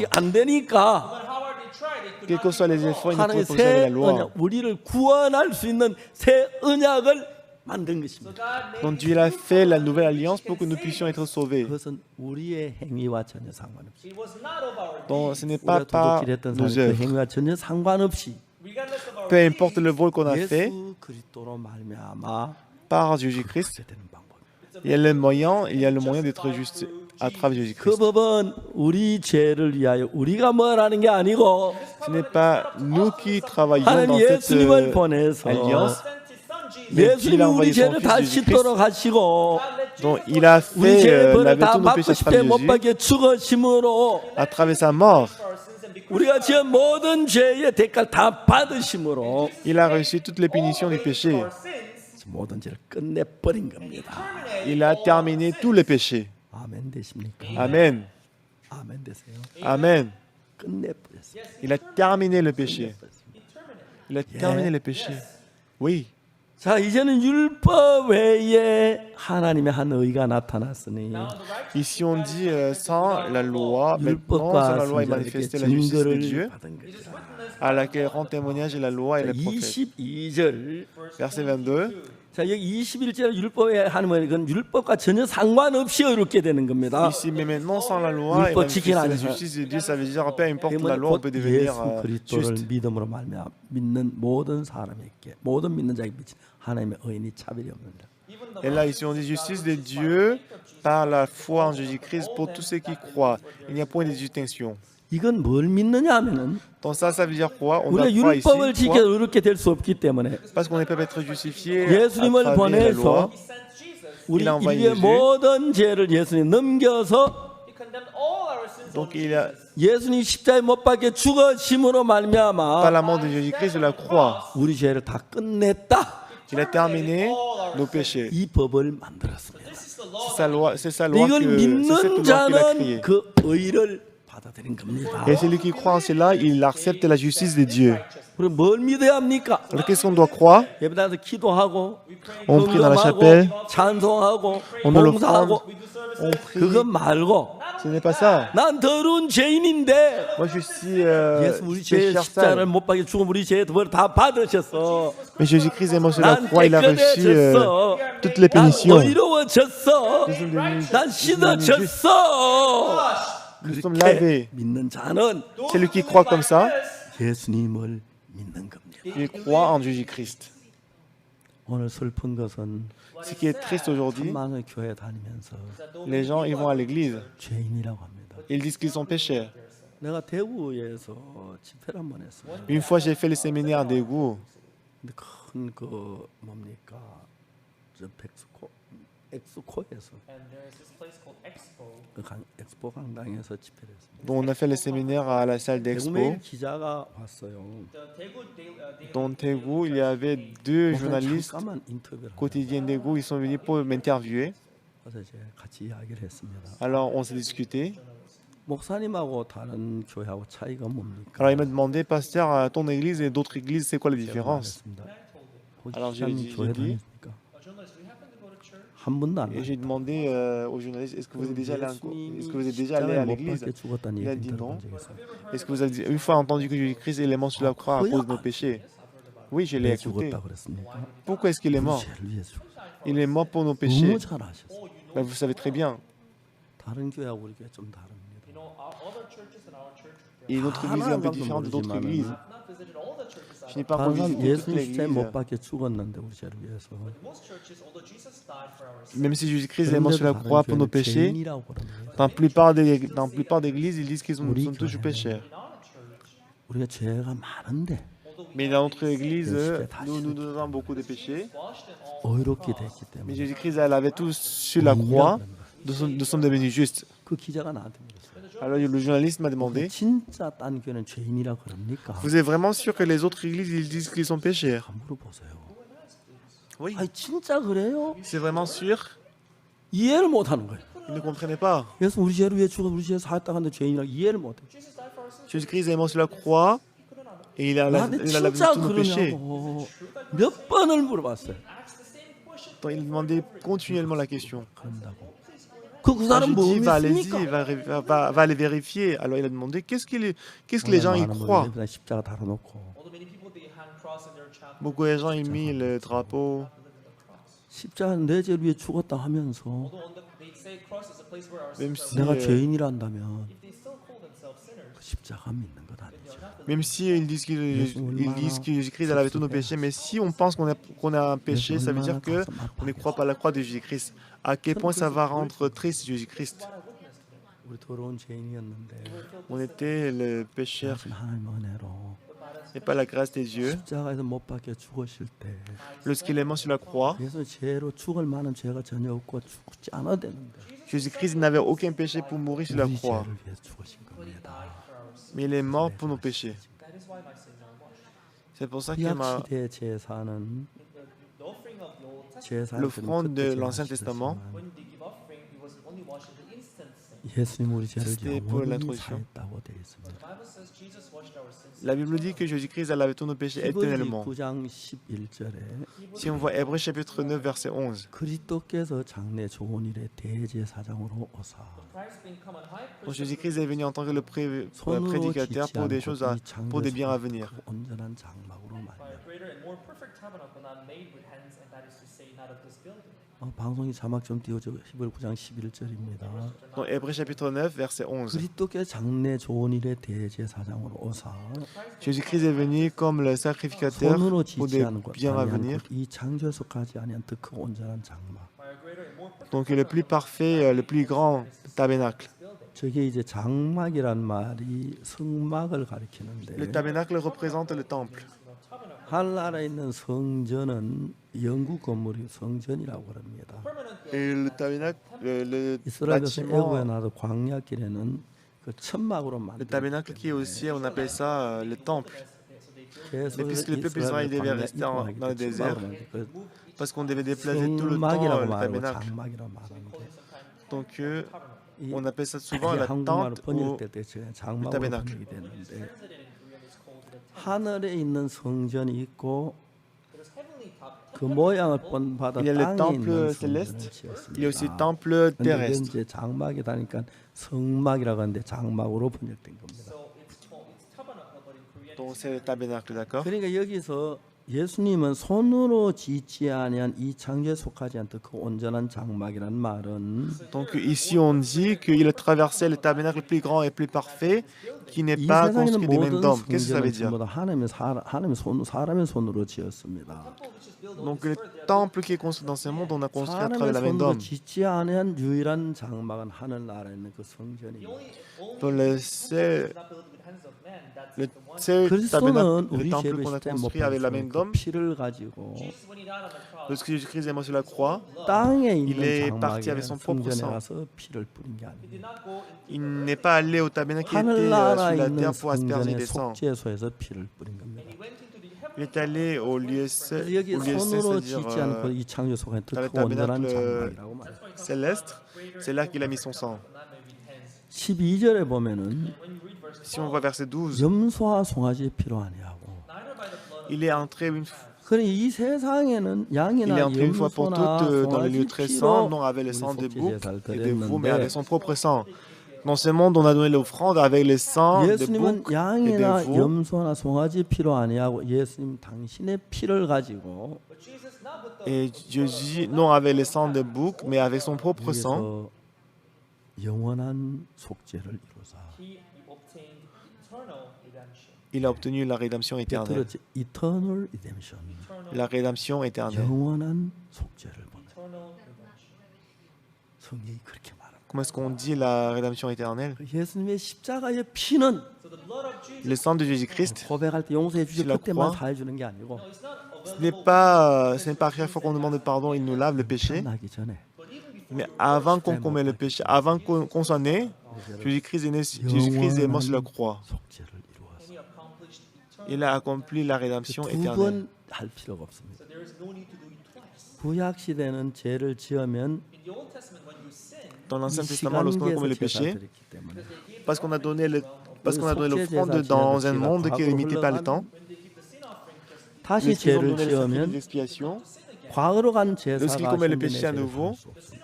Quels que soient les efforts, ils ne peuvent pas observer la loi. Donc Dieu a fait la nouvelle alliance pour que nous puissions être sauvés. Donc ce n'est pas par nos œuvres. Peu importe le vol qu'on a fait, par Jésus-Christ, il y a le moyen d'être juste à travers Jésus-Christ. Ce n'est pas nous qui travaillons dans cette alliance, mais Dieu a envoyé son Fils Jésus-Christ. Donc il a fait laver tous nos péchés à travers Jésus, à travers sa mort. Il a reçu toutes les punitions du péché. Il a terminé tous les péchés. Amen. Amen. Il a terminé le péché. Il a terminé le péché. Oui. Ici on dit sans la loi, maintenant sans la loi est manifestée la justice de Dieu, à laquelle rend témoignage la loi et les prophètes. Verset 22. Ici, mais maintenant, sans la loi et la justice de Dieu, ça veut dire, peu importe la loi, on peut devenir juste. Et là, ici, on dit justice de Dieu par la foi en Jésus-Christ pour tous ceux qui croient. Il n'y a point de distinction. Donc ça veut dire quoi? On doit croire ici. Parce qu'on ne peut pas être justifié à travers la loi. Il a envoyé Jésus. Donc il a par la mort de Jésus-Christ de la croix. Il a terminé nos péchés. C'est sa loi qu'il a créée. Et celui qui croit en cela, il accepte la justice de Dieu. Alors qu'est-ce qu'on doit croire? On prie dans la chapelle, on ne l'offrande, on prie. Ce n'est pas ça. Moi je suis pécheur sale. Mais Jésus-Christ est mort sur la croix, il a reçu toutes les punitions. Nous sommes lavés. Celui qui croit comme ça, il croit en Jésus-Christ. Ce qui est triste aujourd'hui, les gens ils vont à l'église, ils disent qu'ils sont pécheurs. Une fois j'ai fait le séminaire à Daegu. Donc on a fait le séminaire à la salle d'expo. Dans Daegu, il y avait 2 journalistes quotidiens Daegu, ils sont venus pour m'interviewer. Alors on s'est discuté. Alors il m'a demandé, pasteur, ton église et d'autres églises, c'est quoi la différence? Alors j'ai dit, et j'ai demandé aux journalistes, est-ce que vous êtes déjà allé à l'église? Il a dit non. Est-ce que vous avez une fois entendu que Jésus-Christ est mort sur la croix à cause de nos péchés? Oui, je l'ai écouté. Pourquoi est-ce qu'il est mort? Il est mort pour nos péchés. Ben, vous savez très bien. Et notre église est un peu différente d'autres églises. Je n'ai pas encore visité toutes les églises. Même si Jésus-Christ est mort sur la croix pour nos péchés, dans la plupart des églises, ils disent qu'ils sont tous pécheurs. 우리가 죄가 많은데 Mais dans notre église, nous avons beaucoup de péchés. 의롭게 됐기 Mais 때문에 Jésus-Christ, elle avait tout sur la croix. Nous sommes devenus justes. 그 기자가 나한테 물었어요. Alors le journaliste m'a demandé, 진짜 딴 교회는 죄인이라 그럽니까? vous êtes vraiment sûr que les autres églises, ils disent qu'ils sont pécheurs? 물어보세요. Oui. 아니 진짜 그래요? C'est vraiment sûr? 이해를 못 하는 거예요. Ils ne comprenaient pas. 그래서 우리 죄를 위해 죽어 우리 죄 사했다 하는데 죄인이라 이해를 못 해요. Jésus-Christ est mort sur la croix et il a lavé tous nos péchés. 몇 번을 물어봤어요. Donc, il demandait continuellement la question. 그런다고. 그 Quand 사람 je 뭐 dis, va allez-y, 믿습니까? va aller vérifier. Alors il a demandé, qu'est-ce que les gens y croient? 십자가 달아놓고 Beaucoup de gens ont mis le drapeau. 십자가 내 죄를 위해 죽었다 하면서 Même si, 내가 죄인이라 한다면 그 십자가 믿는 것 아니죠. même si ils disent que Jésus-Christ a lavé tous nos péchés, mais si on pense qu'on a un péché, ça veut dire qu'on ne croit pas à la croix de Jésus-Christ. À quel point ça va rendre triste Jésus-Christ? 우리 더러운 죄인이었는데 On était le pécheur 하나님 은혜로 et pas la grâce des dieux. 십자가에서 못 박혀 죽으실 때 Lorsqu'il est mort sur la croix, 그래서 죄로 죽을 만한 죄가 전혀 없고 죽지 않아도 되는데 Jésus-Christ n'avait aucun péché pour mourir sur la 우리 croix. 죄를 위해 죽으신 겁니다. Mais il est mort pour nos péchés. C'est pour ça que 구약시대 제사는 l'offrande de l'Ancien Testament, 예수님 우리 죄를 c'était pour 영원히 l'introduction. 사했다고 되어 있습니다. La Bible dit que Jésus-Christ a lavé tous nos péchés éternellement. 9장 11절에 Si on voit Hébreux chapitre 9, verset 11, 그리스도께서 장래 좋은 일의 대제사장으로 오사 donc Jésus-Christ est venu en tant que le prédicateur pour des choses, pour des biens à venir. 온전한 장막으로 말이야. 방송이 자막 좀 띄워줘. 히브리 9장 11절입니다. Donc Hébreux chapitre 9, verset 11. 그리스도께서 장래 좋은 일의 대제사장으로 오사 Jésus-Christ est venu comme le sacrificateur 손으로 pour des 지지하는 것 biens à venir. 이 창조에서까지 아니한 더 큰 온전한 장막. Donc le plus parfait, le plus grand tabernacle. 저게 이제 장막이란 말이 성막을 Le 가리키는데 tabernacle représente le temple. 하늘나라에 있는 성전은 영구 건물이 성전이라고 합니다. Et le tabernacle, le 이스라엘에서 애굽에 bâtiment, 나서 광야길에는 그 천막으로 le 만든. tabernacle qui est au ciel, on appelle ça le temple. Mais puisque le peuple d'Israël devait rester dans le désert, parce qu'on devait déplacer tout le temps 성막이라고 le 말하고 tabernacle. 장막이라고 말하는데 Donc on appelle ça souvent 이게 la 한국말로 tente ou 번역될 때 장막으로 tabernacle. 번역이 되는데 하늘에 있는 성전이 있고 그 모양을 본받아 Il y a le 땅에 temple 있는 성전을 céleste, il y a aussi le 지었습니다. temple 근데 terrestre. 이제 장막이다 하니까 성막이라고 하는데 장막으로 번역된 겁니다. Donc c'est le tabernacle, d'accord? 그러니까 여기서 예수님은 손으로 짓지 아니한 이 창조에 속하지 않던 그 온전한 장막이란 말은 Donc ici on dit qu'il a traversé le tabernacle plus grand et plus parfait qui n'est 이 pas 세상에는 construit des mêmes 모든 dômes. Qu'est-ce que ça veut 성전은 dire? 전부 다 사람의 손으로 지었습니다. Donc le temple qui est construit dans ce monde, on a construit à travers 사람의 la main 손으로 d'homme. 짓지 아니한 유일한 장막은 하늘나라에 있는 그 성전입니다. Donc le seul 그리스도는 tabernacle, le 우리 temple 죄를 qu'on a 때 construit avec la main 그 d'homme, 피를 가지고 lorsque Jésus-Christ est mort sur la croix, 땅에 Il est 있는 parti 장막에 avec son propre 성전에 sang. 가서 피를 뿌린 게 아닙니다. il n'est pas allé au tabernacle qui était sur 하늘나라에 la 있는 terre pour asperger 성전의 des sangs. 속죄소에서 피를 뿌린 겁니다. Il est allé au lieu saint, 여기 손으로 짓지 c'est-à-dire 않고 이 창조 속에 dans le 특히 온전한 tabernacle 장막이라고 말해요. céleste. C'est là qu'il a mis son sang. 12절에 보면은 Si on voit verset 12, 염소와 송아지의 피로 아니하고 il est entré une 그러니 이 세상에는 Il est 양이나 entré une fois pour 염소나 toutes dans le lieu 송아지 très saint, 피로 non avec le 우리 sang de 속죄 bouc 제사를 et de veau, mais avec 드렸는데 son propre sang. Dans ce monde, on a donné l'offrande avec le sang de 예수님은 bouc et de 양이나 veau. 염소나 송아지 피로 아니하고 예수님 당신의 피를 가지고 Et Jésus, non avec le sang de bouc, mais avec son propre sang, 여기서 영원한 속죄를 이루사 il a obtenu la rédemption éternelle. 들었지? Eternal redemption. La rédemption éternelle. 영원한 속죄를 보내. 성경이 그렇게 말합니다. comment est-ce qu'on dit la rédemption éternelle? 예수님의 십자가의 피는 Le sang de Jésus-Christ, 고백할 때 용서해 주시고 la 그때만 croix. 사해 주는 게 아니고 ce n'est pas à chaque fois qu'on demande pardon, il nous lave le péché. 나기 전에 Mais avant qu'on commette le péché, avant qu'on soit né, Jésus-Christ est mort sur la croix. 속죄를 이루어서 Il a accompli la rédemption 두 éternelle. 번 할 필요가 없습니다. 구약 시대는 죄를 지으면 Dans l'Ancien 이 Testament, lorsqu'on commet le 시간계에서 péché, 제사를 드렸기 때문에 parce qu'on a donné l'offrande dans un monde qui ne limitait pas le temps, 다시 lorsqu'ils ont 죄를 donné le sacrifice 지으면 d'expiation, 과거로 간 lorsqu'il 제사가 commet le 현존의 péché à 죄를 nouveau, 할 수 없습니다.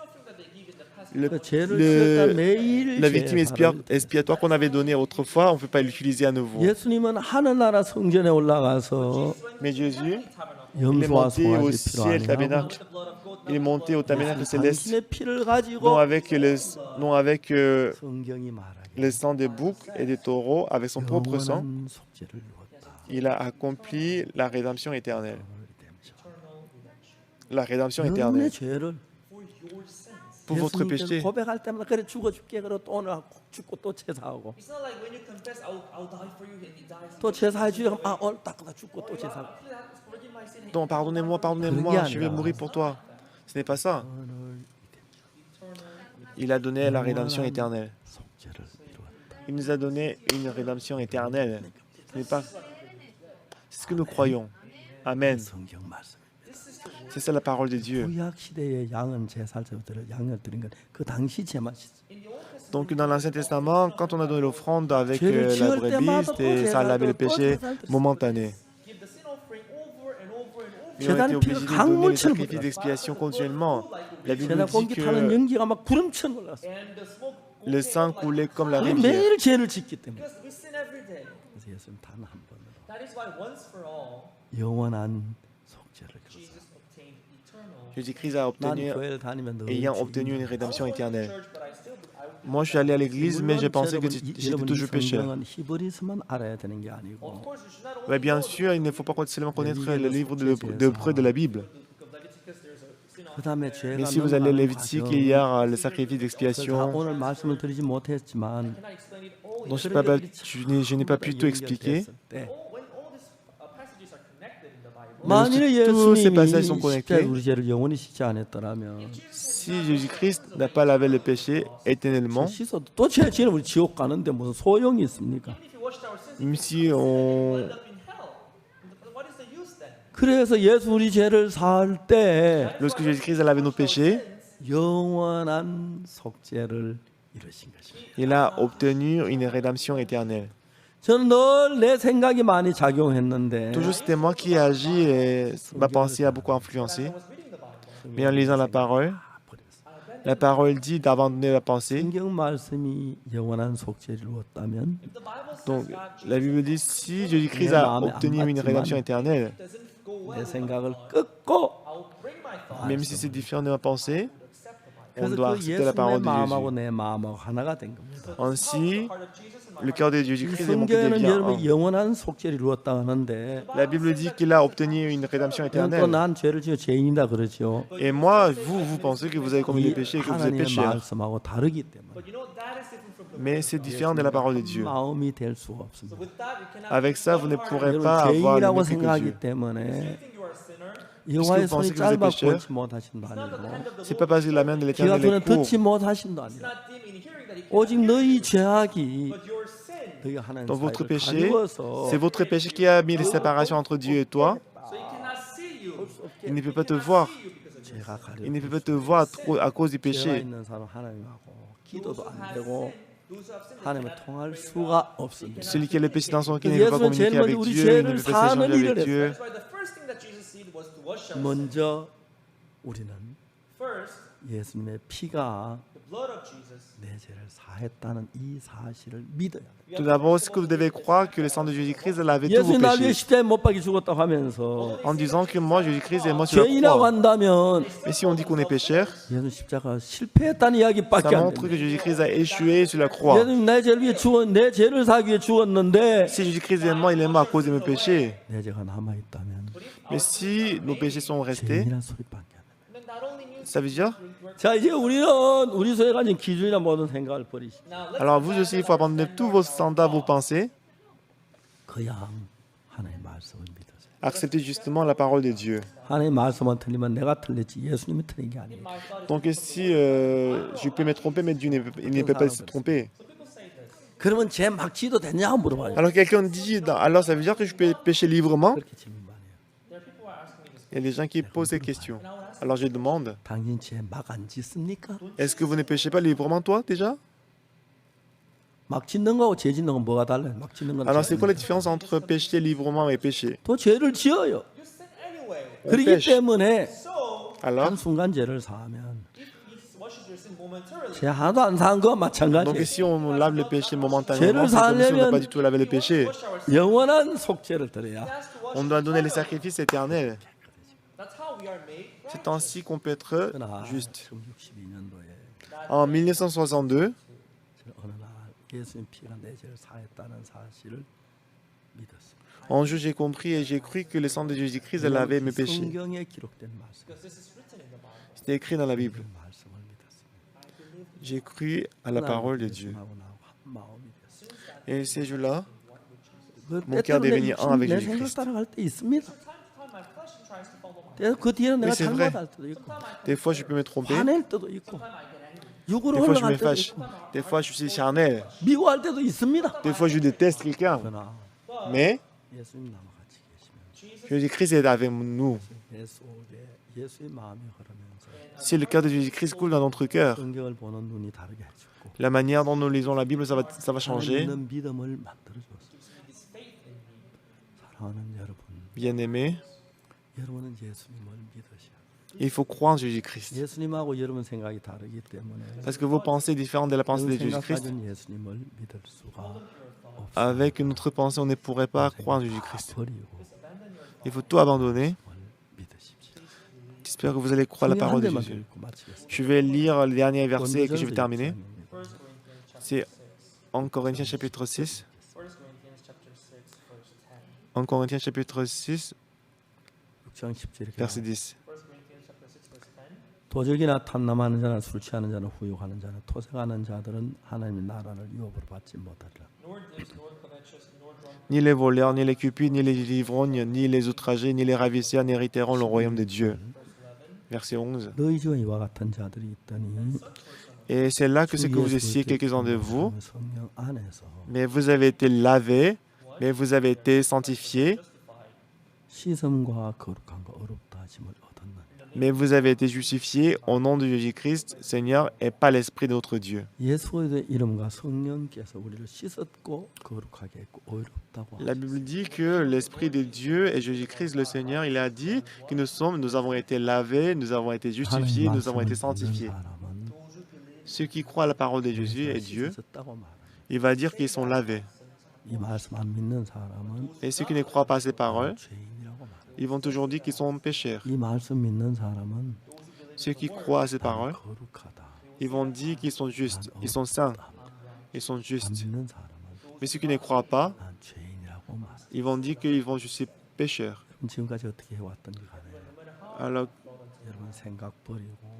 le- 그 죄를 지었다 매일 la victime 제사를 expiatoire qu'on avait donnée autrefois, on ne peut pas l'utiliser à nouveau. 예수님은 하늘나라 성전에 올라가서 Mais Jésus, il est 염소와 monté au 송아지 피로 ciel 아니하고 tabernacle. Il est monté au tabernacle céleste, 당신의 피를 non 가지고 avec 성경이 말하기 le sang des boucs et des taureaux, avec son propre sang. 영원한 속죄를 이루었다. Il a accompli la rédemption éternelle. La rédemption 여러분의 éternelle. 죄를 Pour votre 예수님께서 péché. 고백할 때마다 그래 죽어줄게 그래 또 오늘 죽고 또 제사하고 It's not like when you confess, I'll die for you, and he dies. 또 제사해 주려고 아 오늘 딱 죽고 또 제사하고 Forgive my sin. Non, pardonnez-moi, je vais mourir pour toi. Ce n'est pas ça. Il a donné la rédemption éternelle. 속죄를 이루었다. Il nous a donné une rédemption éternelle. Ce n'est pas... C'est ce que nous croyons. Amen. 성경 말씀. C'est ça la parole de Dieu. 구약 시대의 양은 제사제들을 양을 드린 건 그 당시 제맛이죠. Donc dans l'Ancien Testament, quand on a donné l'offrande avec 죄를 la 지을 brebis, 때마다 또 ça lavait le 제사를 또 péché 제사를 momentané. Give the sin offering over and over and over. Ils ont été 제단의 obligés 피가 de donner les 강물처럼 sacrifices d'expiation continuellement. La Bible 제사 dit 공기 타는 que 연기가 막 구름처럼 올라왔어. And the smoke le sang coulait comme la 우리 rivière. 매일 죄를 짓기 때문에. because we sin every day. 그래서 예수님 단 한 번으로 That is why once for all, 영원한 속죄를 이루었어. Jesus obtained eternal. Jésus-Christ a 난 obtenu, 교회를 다니면 늘 ayant obtenu une rédemption éternelle. Church, but I still Moi, je suis allé à l'église, mais j'ai pensé que 여러분, j'étais 여러분 이 toujours pécheur. 성경은 히브리서만 알아야 되는 게 아니고 of course you should not only Ouais, bien sûr, il ne faut pas seulement connaître le livre d'Hébreux de la Bible. of Leviticus there's a sin offering. 그다음에 죄가 Mais si vous allez à Lévitique, il y a le sacrifice 다 d'expiation. 오늘 말씀을 드리지 못했지만 I cannot explain it all. Donc, je n'ai pas pu tout expliquer. When all these passages are connected in the Bible, 만일에 tous ces 예수님이 passages sont 십자가에 connectés. 우리 죄를 영원히 씻지 않았더라면 Si Jésus-Christ n'a pas lavé le péché éternellement, 씻어도 또 죄 지으면 우리 지옥 가는데 무슨 소용이 있습니까? even if you washed our sins, même si on, end up in hell. What is the use then? 그래서 예수 우리 죄를 살 때 lorsque Jésus-Christ a lavé nos péchés, 영원한 속죄를 이루신 것입니다. il a obtenu une rédemption éternelle. 저는 늘 내 생각이 많이 작용했는데 Toujours, c'était moi qui ai agi et ma pensée a beaucoup influencé. Mais en lisant la parole dit d'abandonner la pensée. 성경 말씀이 영원한 속죄를 이루었다면 Donc, la Bible dit si Jésus-Christ a obtenu une rédemption éternelle, Doesn't go well. 내 생각을 끊고 I'll bring my thoughts. même si c'est différent de ma pensée, on 그래서 doit 그 accepter la 예수님의 parole de 마음하고 Jésus. 내 마음하고 하나가 된 겁니다. Ainsi, Heart of Jesus and my le cœur de 이 Jésus-Christ et mon cœur 성경에는 devient 여러분 un. 영원한 속죄를 이루었다 하는데 La Bible dit qu'il a obtenu une rédemption 또 éternelle. 난 죄를 지어 죄인이다 그러죠. Et moi, vous pensez que vous avez commis des péchés et que vous êtes 하나님의 pécheurs. 말씀하고 다르기 때문에 But you know that is different from the Mais c'est différent de la parole de Dieu. 마음이 될 수가 없습니다. with that you cannot Avec ça, vous ne pourrez 여러분 pas avoir le 죄인이라고 même que Dieu. 생각하기 때문에 think you are a sinner. 여호와의 pensez 손이 que vous êtes 짧아 pécheur? 보지 못하신도 아니고 C'est pas parce que la main de 귀가 l'Éternel 눈에 est courte. 듣지 못하신도 아니고 Not dim in hearing that he cannot 오직 너희 죄악이 but your sin. 너희 하나님 Dans votre 사이를 péché, 가두어서 c'est votre péché qui a mis les séparations entre Dieu et toi. So he cannot see you. Il ne peut pas te voir. 죄가 가려 Il ne peut pas te voir à cause du 죄가 péché. 있는 사람 하나님하고 기도도 안 되고 Those who have sinned, 하나님을 통할 수가 없습니다. Celui qui a le péché dans son cœur ne peut pas 예수는 제일 communiquer 먼저 avec 우리 Dieu, il ne 죄를 peut pas 사는 s'échanger 일을 avec Dieu. that's why the first thing that Jesus did was to wash our sins. 먼저 우리는 First, 예수님의 피가 the blood of Jesus. 내 죄를 사했다는 이 사실을 믿어야 돼요. Tout d'abord, est-ce que vous devez croire que le sang de Jésus-Christ a lavé tous vos 예수님 날 위해 péchés 십자가에 못 박혀 죽었다고 하면서 en disant que moi, Jésus-Christ est mort sur la 죄인이라고 croix. 한다면 Mais si on dit qu'on est pécheur, 예수님 십자가 실패했다는 이야기밖에 ça 안 montre 됩니다. que Jésus-Christ a échoué sur la croix. 예수님 내 죄를 위해 내 죄를 사기 위해 죽었는데 Si Jésus-Christ est mort, il est mort à cause de mes péchés. 내 죄가 남아 있다면 Mais si nos péchés sont restés, 죄인이라는 소리밖에 안 됩니다. And then not only Ça veut dire? 자, 이제 우리는 우리 속에 가진 기준이나 모든 생각을 버리시고 Alors vous aussi, il faut abandonner tous vos standards, vos pensées. 그냥 하나님의 말씀을 믿으세요. Acceptez justement la parole de Dieu. 하나님의 말씀만 틀리면 내가 틀렸지 예수님이 틀린 게 아니에요. Donc si je peux me tromper, mais Dieu il ne peut pas se tromper. 그러면 죄 막 지도 되냐고 물어봐요. Alors quelqu'un dit, alors ça veut dire que je peux pécher librement? 그렇게 질문만 해요. Il y a des gens qui posent ces questions. Alors je demande, 당신 죄 막 안 짓습니까? est-ce que vous ne péchez pas librement toi déjà? 막 짓는 거하고 죄 짓는 건 뭐가 달라요? 막 짓는 건 Alors c'est quoi la différence entre pécher librement et pécher? 또 죄를 지어요. You sin anyway. On 그렇기 pêche. 때문에 So, Alors, 한 순간 죄를 사하면 if you washes your sin momentarily, 죄 하나도 안 사한 거와 donc 마찬가지예요. si on lave le péché momentanément, 죄를 c'est comme si on n'a 사하려면 pas du tout lavé le péché. wash our sin, 영원한 속죄를 드려야 has to wash On doit donner les sacrifices éternels. That's how we are made. C'est ainsi qu'on peut être 그러나 juste. 1962년도에 En 1962, 어느 날 예수님 피가 내 죄를 사했다는 사실을 믿었습니다. un jour j'ai compris et j'ai cru que le sang de Jésus-Christ lavait mes péchés. 성경에 기록된 말씀, Because this is written in the Bible. C'était écrit dans la Bible. 그 말씀을 믿었습니다. J'ai cru à la parole de Dieu. 하고 나하고 한 마음이 됐습니다. Et ces jours-là, 그 Mon cœur 때때로 devenu un avec 내 Jésus 생각 Christ. 따라갈 때 있습니다. From time to time, my flesh tries to follow my 때로 그 뒤에는 내가 c'est vrai. 잘못할 때도 있고 des fois je peux me tromper, 화낼 때도 있고 육으로 des fois je 흘러갈 me 때도 fâche, 있고 des fois je suis charnel, 미워할 때도 있습니다. des fois je déteste quelqu'un. 그러나 Mais 예수님 나와 같이 계시면 Jésus-Christ est avec nous. 내 속에 예수의 마음이 흐르면서 Si le cœur de Jésus-Christ coule dans notre cœur, 성경을 보는 눈이 다르게 해주고 la manière dont nous lisons la Bible, ça va changer. 하나님 믿음을 만들어줬습니다. 사랑하는 여러분, Bien-aimés, 여러분은 예수님을 믿으셔야 돼요. il faut croire en Jésus-Christ. 예수님하고 여러분 생각이 다르기 때문에 Parce que vos pensées différentes de la pensée 여러분 de Jésus-Christ. 생각까지는 예수님을 믿을 수가 없어요. Avec notre pensée, on ne pourrait pas croire en Jésus-Christ. 버리고 Il faut tout abandonner. 믿으십시오. J'espère que vous allez croire la 성경 한 parole de 대만 Jésus. 읽고 마치겠습니다. Je vais lire le dernier verset que je vais 권도전서 terminer. 6장입니다. C'est en Corinthiens chapitre 6. 1 Corinthians chapter 6, verse 10. En Corinthiens chapitre 6, 6장 10절 이렇게 verset 나와요. 10. 1 Corinthians chapter 6, verse 10. 도적이나 탐남하는 자나 술 취하는 자나 후욕하는 자나 토색하는 자들은 하나님의 나라를 유업으로 받지 못하리라. Nor thieves, nor covetous, nor drunk, Ni les voleurs, ni les cupides, ni les ivrognes, ni les outragés, ni les ravisseurs n'hériteront le royaume de Dieu. Verset 11. 너희 중에 이와 같은 자들이 있더니 Et c'est là que c'est 주 que vous 예수 essayez quelques-uns de vous, 그리스도의 성령 안에서 mais vous avez été lavés, mais vous avez été sanctifiés, 씻음과 거룩함과 어렵다 하심을 얻었나니 mais vous avez été justifiés au nom de Jésus-Christ, Seigneur, et pas l'Esprit de notre Dieu. 예수의 이름과 성령께서 우리를 씻었고 거룩하게 했고 어렵다고 La Bible dit que l'Esprit de Dieu et Jésus-Christ, le Seigneur, il a dit que nous avons été lavés, nous avons été justifiés, nous avons été sanctifiés. 사람은 Ceux qui croient à la parole de Jésus et Dieu, 씻었다고 말해요. il va dire qu'ils sont lavés. 이 말씀 안 믿는 사람은 Et ceux qui ne croient pas à ces paroles, 죄인이라고 말해요. ils vont toujours dire qu'ils sont pécheurs. 이 말씀 믿는 사람은 Ceux qui croient à ces paroles, 거룩하다. ils vont dire qu'ils sont justes, ils sont saints, ils sont 안 justes. 믿는 사람은 Mais ceux qui ne croient pas, 난 죄인이라고 말해요. ils vont dire qu'ils vont juste pécheurs. 그럼 지금까지 어떻게 해왔던지 간에 Alors, 여러분 생각 버리고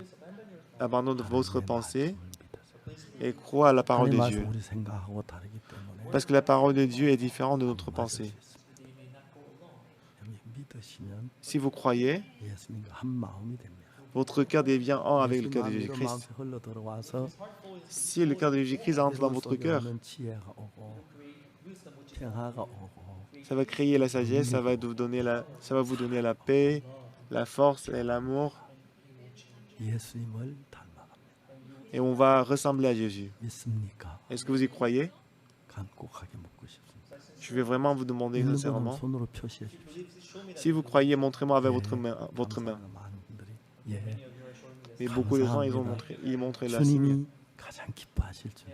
abandonnez votre pensée 믿으세요. et crois à la parole 하나님 de 말씀 Dieu. 우리 생각하고 다르기 때문에 Parce que la parole de Dieu est différente de notre pensée. 여러분 믿으시면 Si vous croyez, 예수님과 한 마음이 됩니다. votre cœur devient un avec le 예수 cœur de 마음으로 Jésus-Christ. 마음에 흘러 들어와서 Si le cœur de Jésus-Christ entre dans votre cœur, 지혜가 오고 평화가 오고 ça va créer la sagesse, ça va vous donner la paix, la force et l'amour. 예수님을 닮아갑니다. Et on va ressembler à Jésus. 믿습니까? Est-ce que vous y croyez? 간곡하게 묻고 싶습니다. Je vais vraiment vous demander 믿는 분은 sincèrement. 손으로 표시해 주십시오. Si vous croyez, montrez-moi avec votre main. 감사하는 많은 분들이 예, Et beaucoup de gens, ils montrent la signe. 주님이 가장 기뻐하실 줄.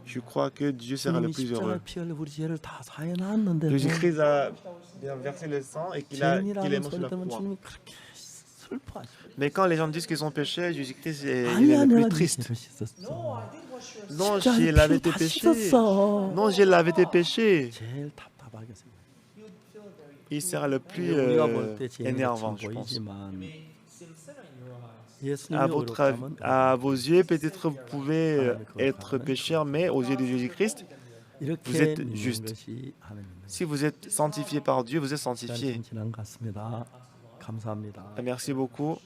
Je crois que Dieu sera le 주님이 plus 십자가에 heureux. 피 흘려 우리 죄를 다 사해 놨는데도 Jésus-Christ a bien versé le sang et qu'il est 죄인이라는 mort sur 소리 la 들으면 croix. 주님이 그렇게 슬퍼하시고 Mais quand les gens disent qu'ils sont péchés, Jésus-Christ il 아니야 est le 내가 plus 네 triste. 죄를 씻었어. Non, 십자가에 j'ai lavé 피로 tes 다 péchés. 씻었어. Non, j'ai lavé tes péchés. 제일 답답하게 생각. Il sera le plus 우리가 볼 때 énervant, 죄인같이 je pense. 보이지만 seem sinner in your eyes. À vos yeux, peut-être vous pouvez être pécheur, mais aux yeux de Jésus-Christ, vous êtes juste. Si vous êtes sanctifié par Dieu, vous êtes sanctifié. Merci beaucoup.